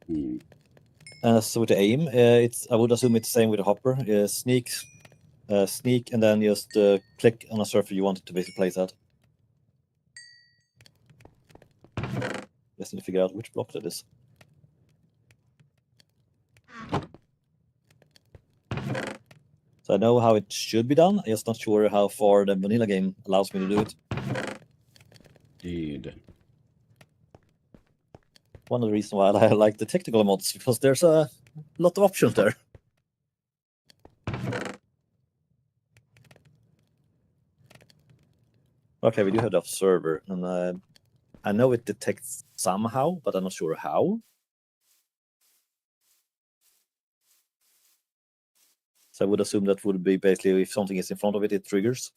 So with the aim, I would assume it's the same with the hopper. Sneak, and then just click on a surface you want it to basically place at. Just need to figure out which block that is. So I know how it should be done. I'm just not sure how far the vanilla game allows me to do it. Indeed. One of the reasons why I like the technical mods, because there's a lot of options there. Okay, we do have the observer, and I know it detects somehow, but I'm not sure how. So I would assume that would be basically if something is in front of it, it triggers.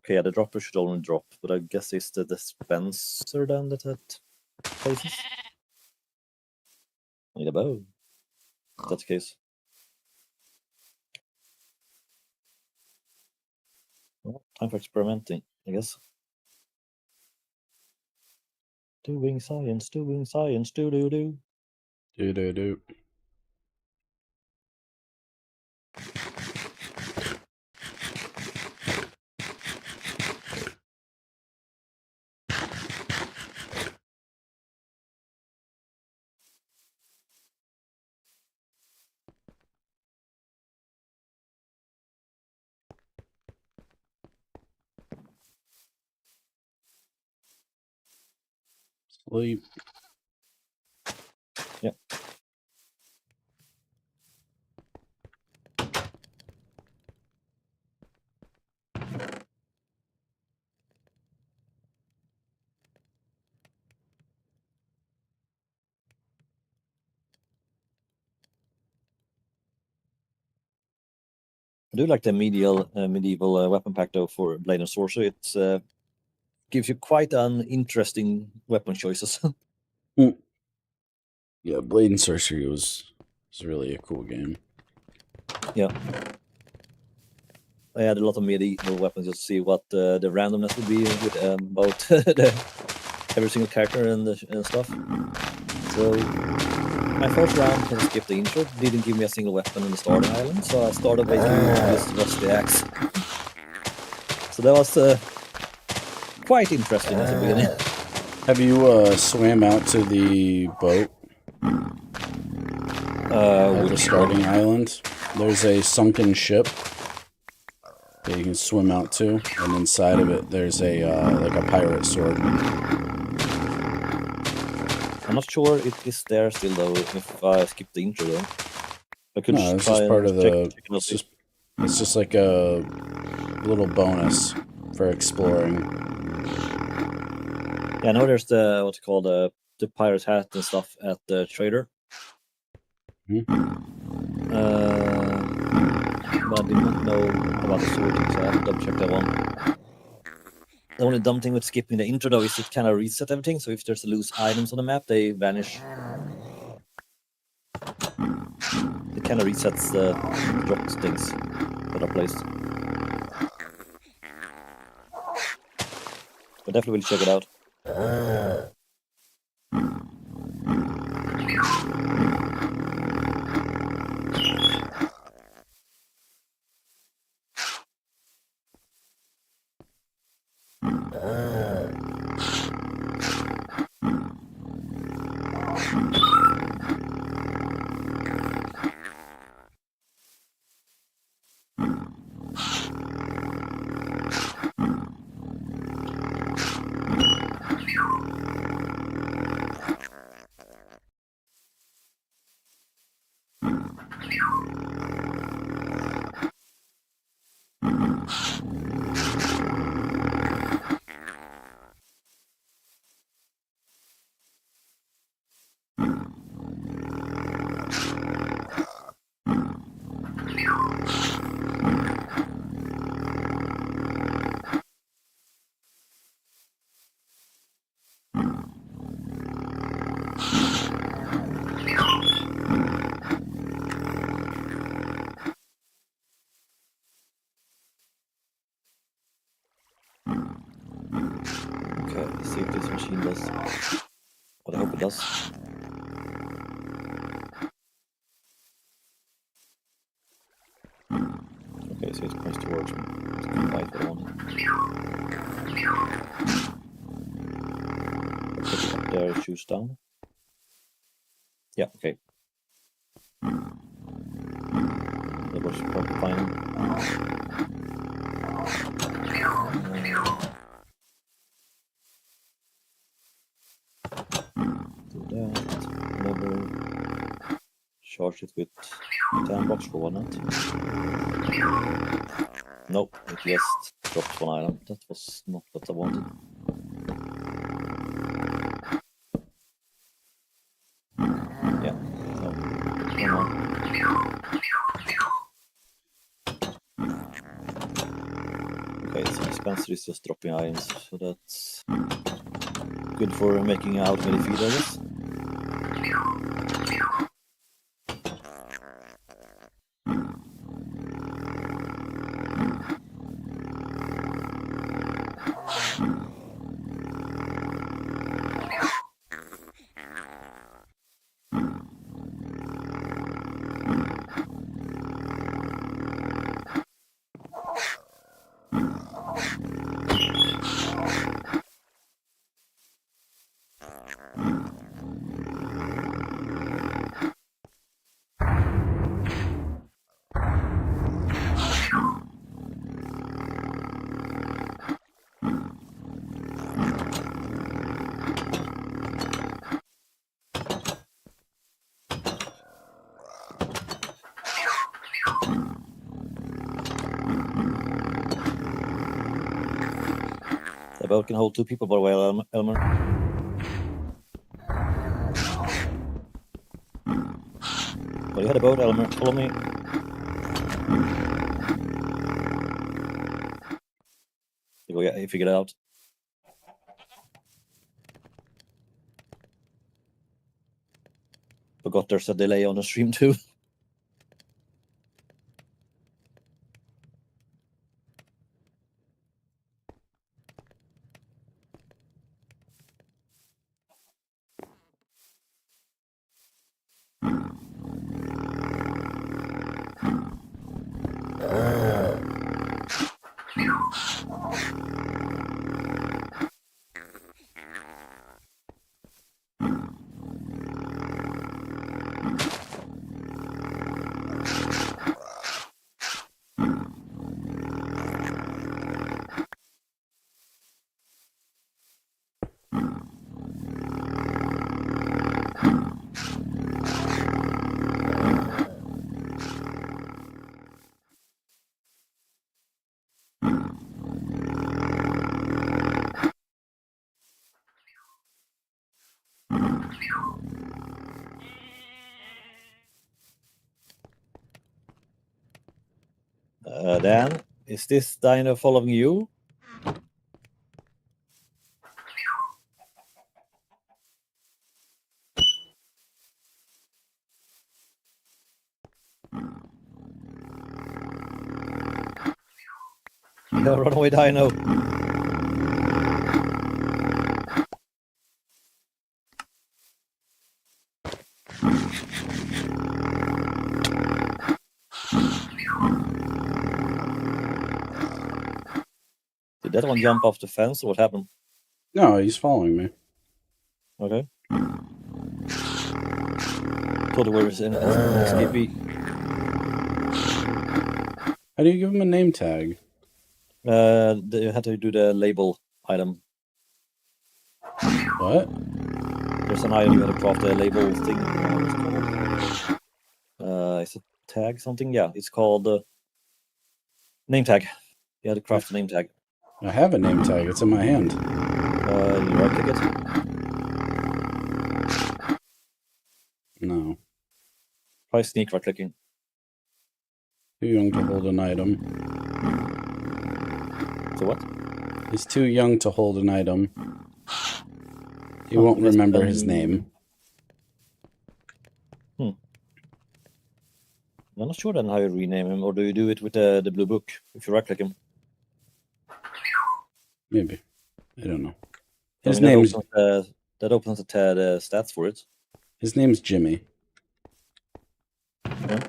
Okay, yeah, the dropper should only drop, but I guess it's the dispenser then that places. I need a bow. If that's the case. Well, time for experimenting, I guess. Doing science, do-do-do. Do. Sleep. Yeah. I do like the medieval weapon pack though for Blade and Sorcerer. It gives you quite an interesting weapon choices. Yeah, Blade and Sorcery was really a cool game. Yeah. I had a lot of medieval weapons just to see what the randomness would be with both every single character and stuff. So my first round, because I skipped the intro, didn't give me a single weapon in the starting island, so I started basically with just the axe. So that was quite interesting at the beginning. Have you swam out to the boat at the starting island? There's a sunken ship that you can swim out to, and inside of it there's a like a pirate sword. I'm not sure it is there still though. If I skip the intro though, I could No, it's try just part and of check the. It's just like a little bonus for exploring. Yeah, I know there's the what's it called the pirate's hat and stuff at the trader. But I did not know about the sword, so I have to double check that one. The only dumb thing with skipping the intro though is it kind of reset everything. So if there's loose items on the map, they vanish. It kind of resets the drop things that are placed. But definitely will check it out. Okay, let's see if this machine does what I hope it does. Okay, so it points towards me. It's gonna fight what I wanted. Let's pick it up there, choose down. Yeah, okay. That was probably fine. Do that. Never charge it with sandbox for 1 night. Nope, it just dropped 1 item. That was not what I wanted. Yeah, no, come on. Okay, so Spencer is just dropping items, so that's good for making out many feed, I guess. The boat can hold 2 people, by the way, Elmer. Well, you had a boat, Elmer. Follow me. You figured it out. Forgot there's a delay on the stream too. Dan, is this dino following you? Yeah, run away, dino. Did that one jump off the fence, or what happened? No, he's following me. Okay. Thought it was an escapee. How do you give him a name tag? You had to do the label item. What? There's an item you had to craft a label thing. Is it tag something? Yeah, it's called name tag. You had to craft a name tag. I have a name tag. It's in my hand. You right click it. No. Try sneak right clicking. Too young to hold an item. So what? He's too young to hold an item. He won't remember his name. I'm not sure then how you rename him, or do you do it with the blue book if you right click him? Maybe. I don't know. His His name's that opens the stats for it. His name's Jimmy. Yeah.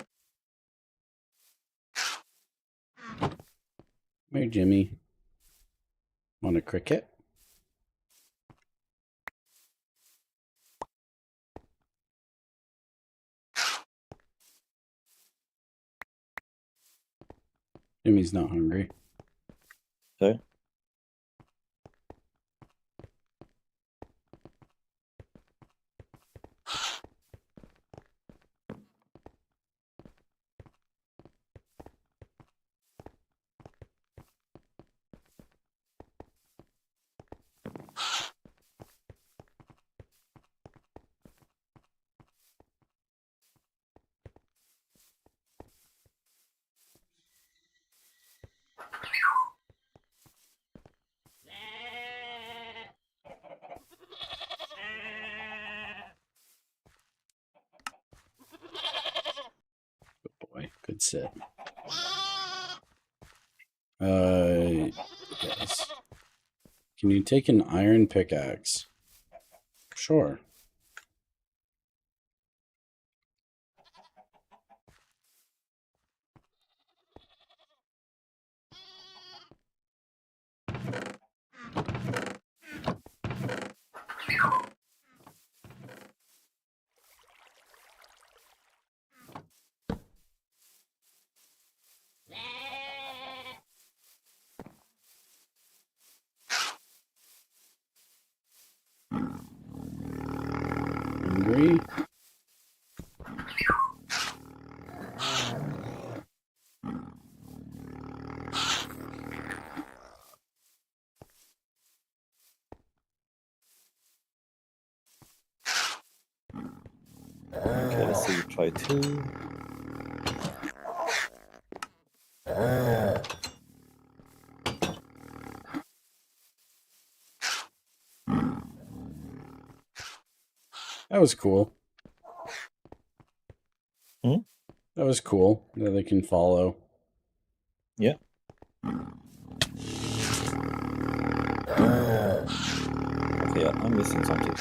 Hey, Jimmy. Want a cricket? Jimmy's not hungry. Okay. Good boy. Good sit. Yes. Can you take an iron pickaxe? Sure. Hungry? Okay, let's see. Try 2. That was cool. Hmm? That was cool that they can follow. Yeah. Okay, yeah, I'm missing something.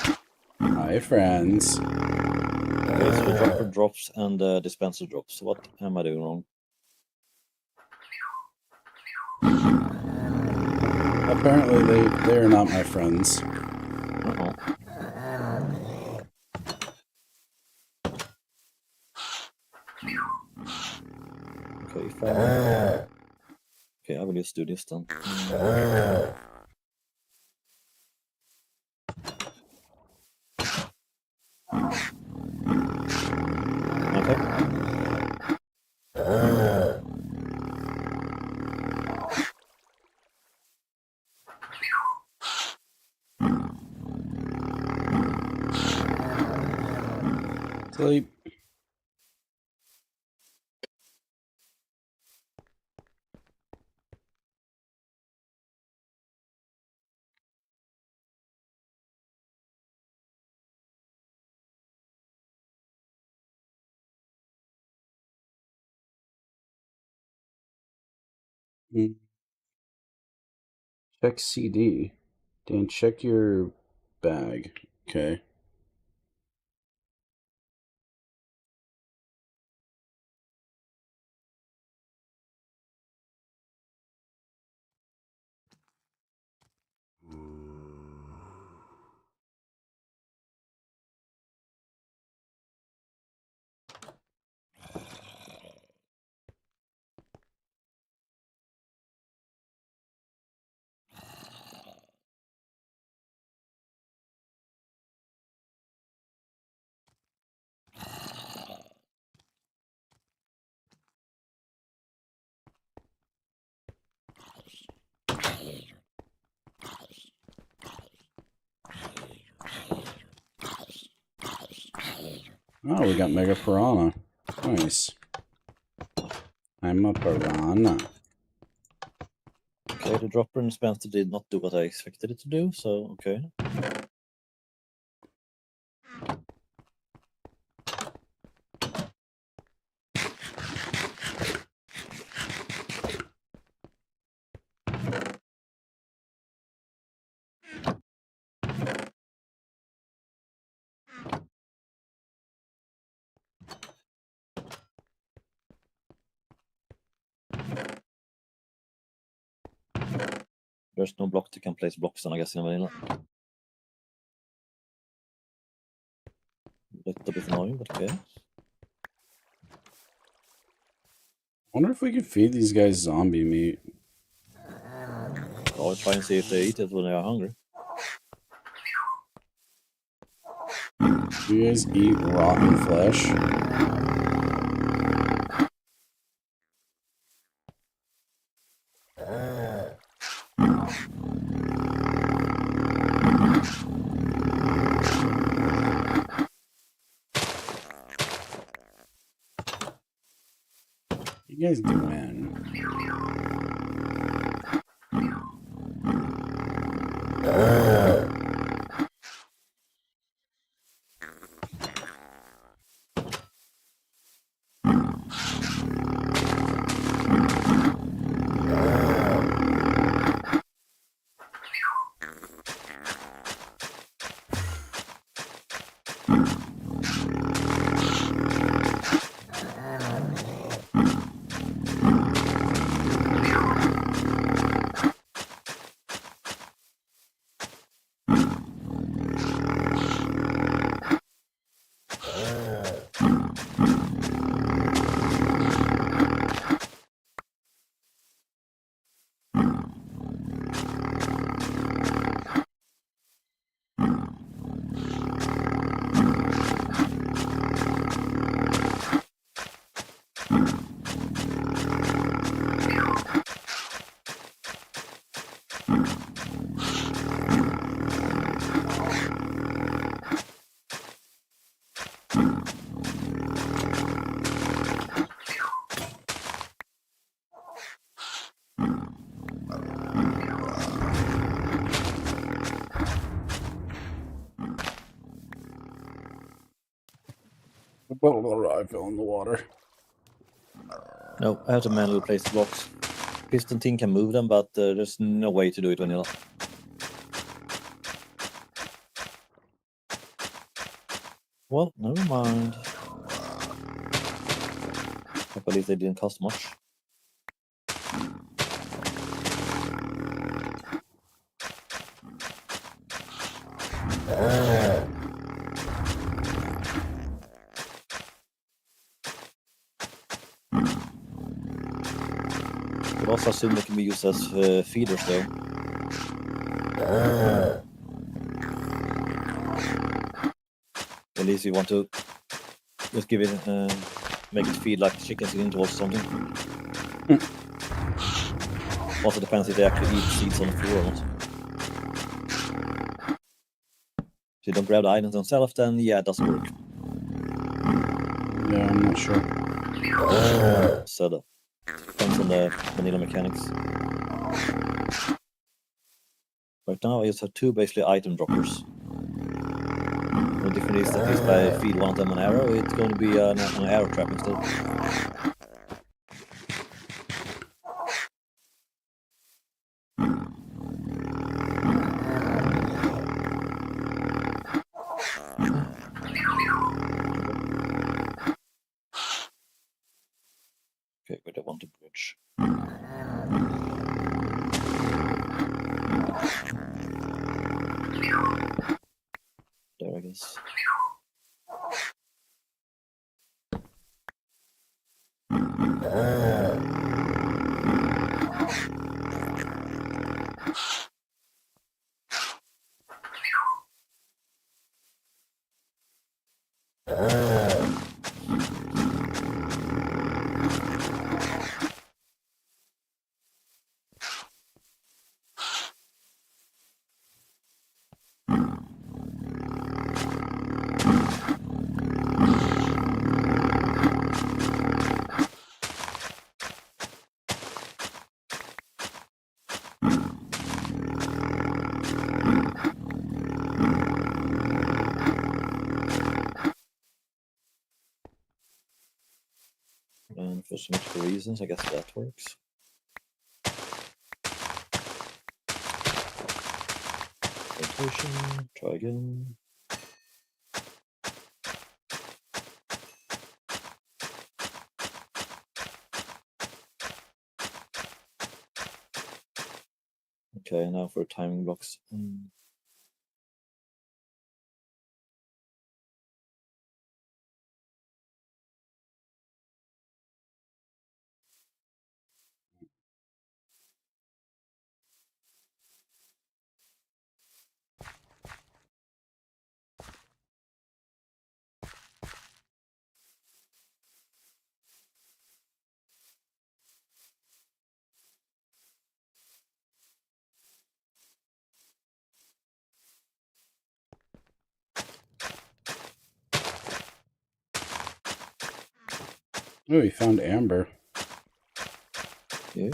Hi, friends. Okay, so the dropper drops and the dispenser drops. What am I doing wrong? Apparently, they are not my friends. Uh-oh. Okay, if I... Okay, I will just do this then. Okay. Sleep. Check CD. Dan, check your bag. Okay. Oh, we got Mega Piranha. Nice. I'm a piranha. Okay, the dropper and dispenser did not do what I expected it to do, so okay. There's no block to can place blocks on, I guess, in vanilla. Little bit annoying, but okay. Wonder if we can feed these guys zombie meat. I'll try and see if they eat it when they are hungry. Do you guys eat rotten flesh? You guys doing? I fell in the water. No, I have to manually place the blocks. Piston thing can move them, but there's no way to do it vanilla. Well, never mind. I believe they didn't cost much. But also assume they can be used as feeders though. At least you want to just give it, make it feed like chickens in intervals or something. Also depends if they actually eat seeds on the floor or not. If you don't grab the items themselves, then yeah, it doesn't work. Yeah, I'm not sure. So that depends on the vanilla mechanics. Right now I just have two basically item droppers. The difference is that if I feed one of them an arrow, it's going to be an arrow trap instead. Okay, but I want to bridge. There, I guess. And for symmetrical reasons, I guess that works. Rotation, try again. Okay, now for timing blocks. Oh, we found amber. Yeah.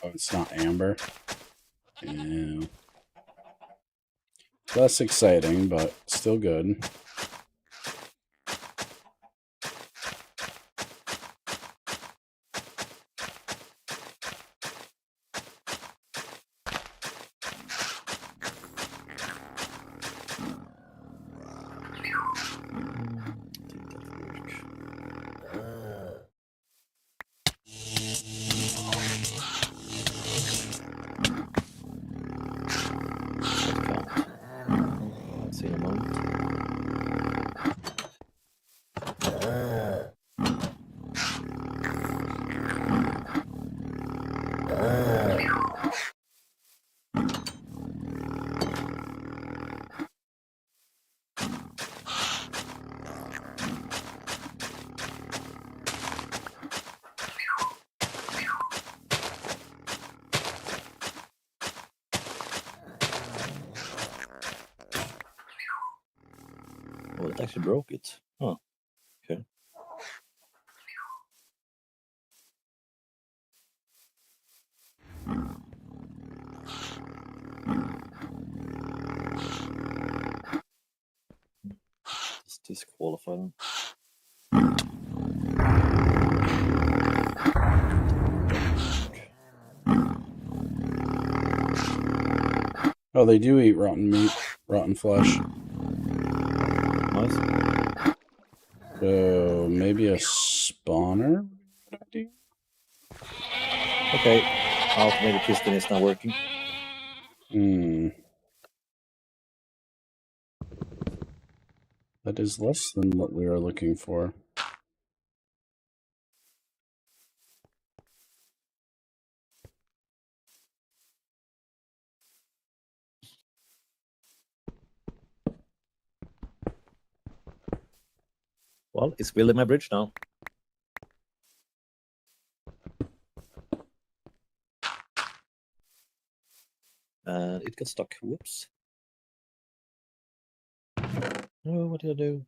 Oh, it's not amber. Yeah. Less exciting, but still good. See in a moment. Oh, it actually broke it. Huh. Okay. Let's disqualify them. Oh, they do eat rotten meat, rotten flesh. Nice. So maybe a spawner? Okay. Automated piston is not working. That is less than what we are looking for. Well, it's building my bridge now. And it got stuck. Whoops. Oh, what did I do?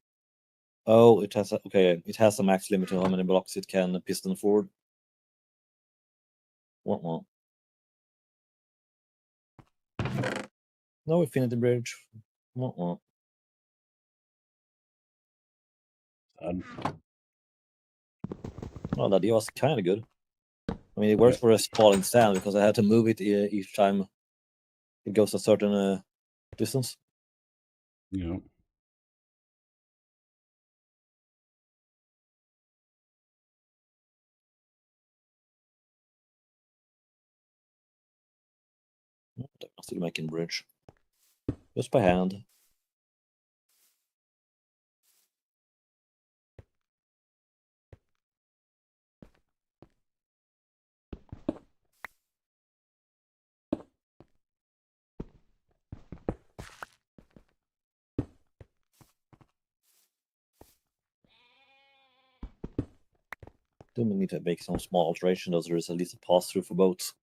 Oh, it has okay. It has a max limit to how many blocks it can piston forward. What? No infinity bridge. What? Well, that was kind of good. I mean, it works for a falling stand because I had to move it each time it goes a certain distance. Yeah. I'm still making bridge. Just by hand. Then we need to make some small alteration, though there is at least a pass through for boats.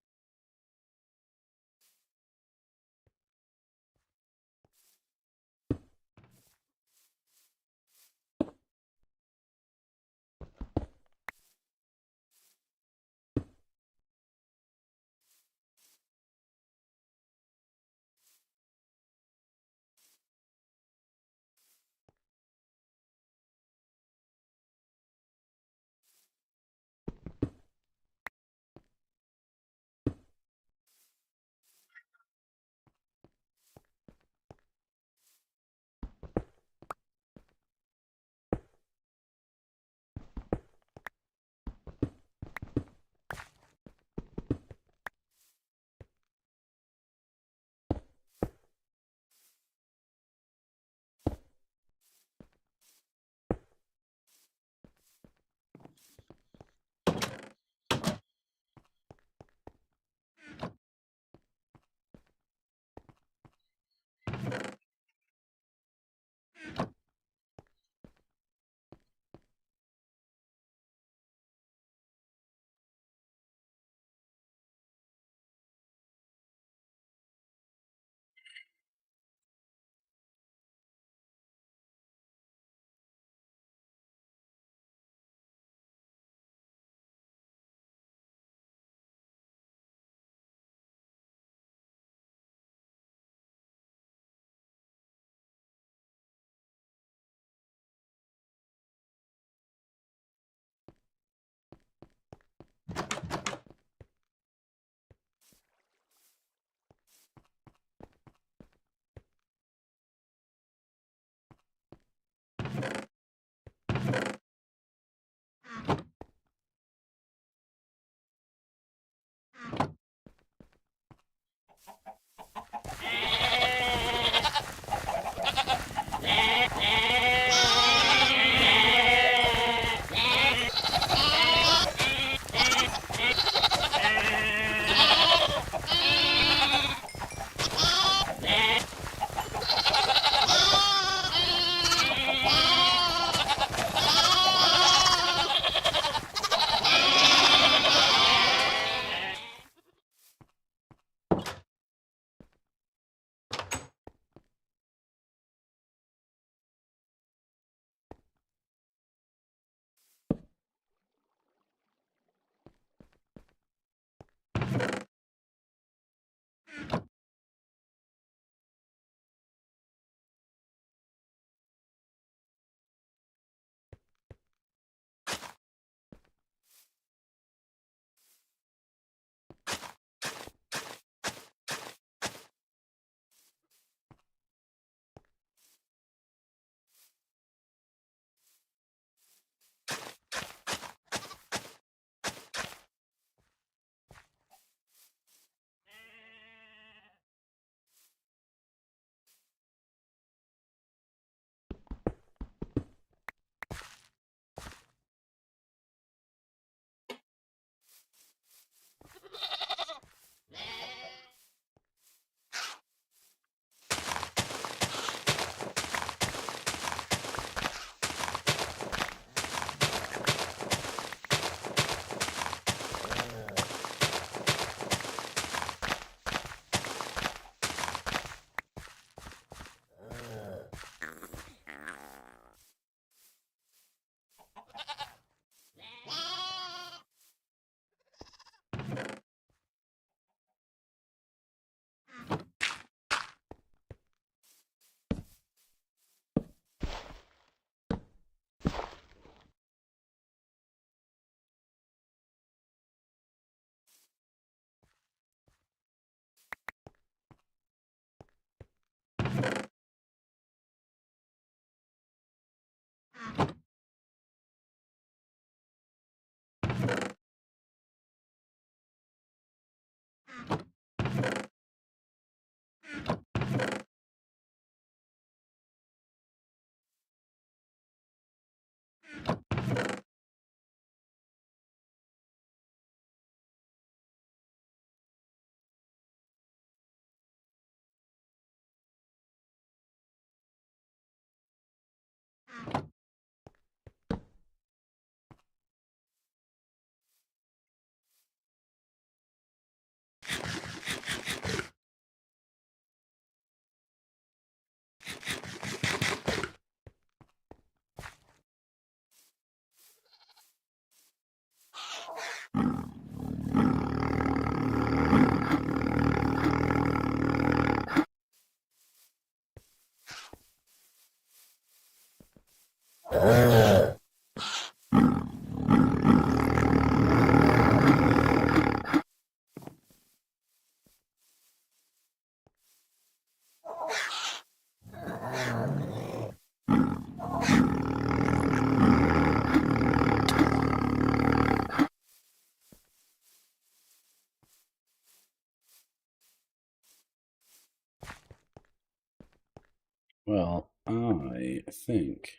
Well, I think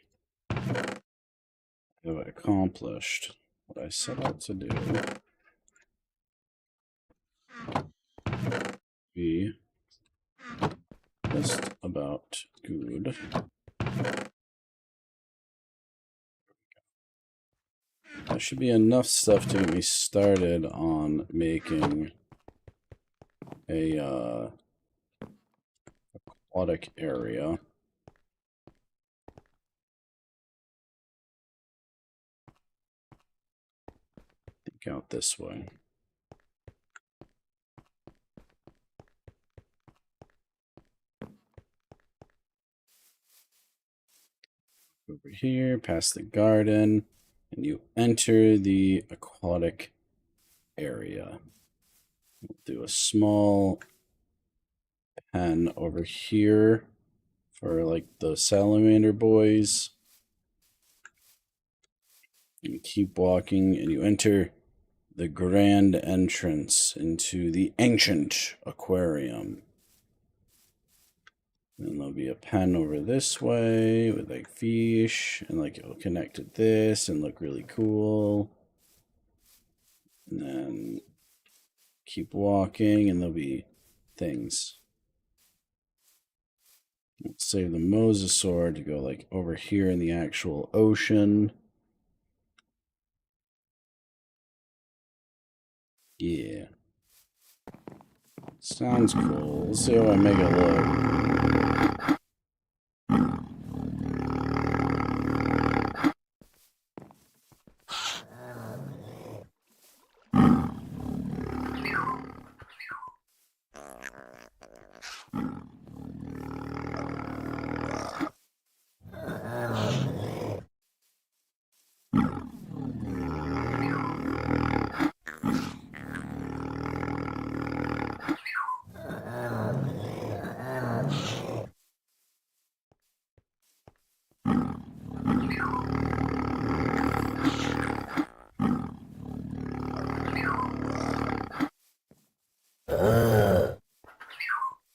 I've accomplished what I set out to do. Be just about good. That should be enough stuff to get me started on making a aquatic area. Think out this way. Over here, past the garden, and you enter the aquatic area. We'll do a small pen over here for like the salamander boys. You keep walking and you enter the grand entrance into the ancient aquarium. Then there'll be a pen over this way with like fish, and like it'll connect to this and look really cool. And then keep walking and there'll be things. Let's save the mosasaur to go like over here in the actual ocean. Yeah. Sounds cool. Let's see how I make it look.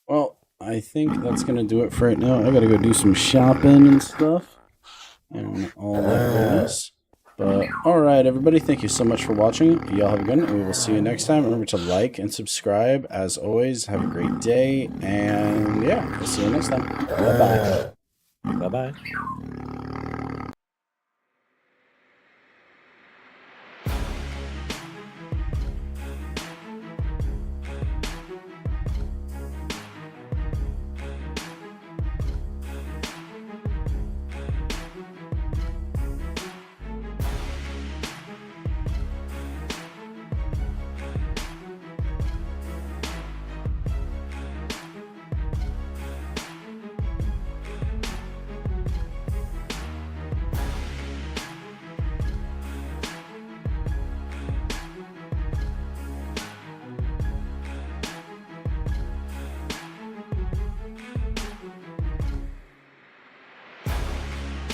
Well, I think that's going to do it for right now. I got to go do some shopping and stuff and all that goodness. But all right, everybody, thank you so much for watching. Y'all have a good one, and we will see you next time. Remember to like and subscribe. As always, have a great day, and yeah, we'll see you next time. Bye-bye. Bye-bye.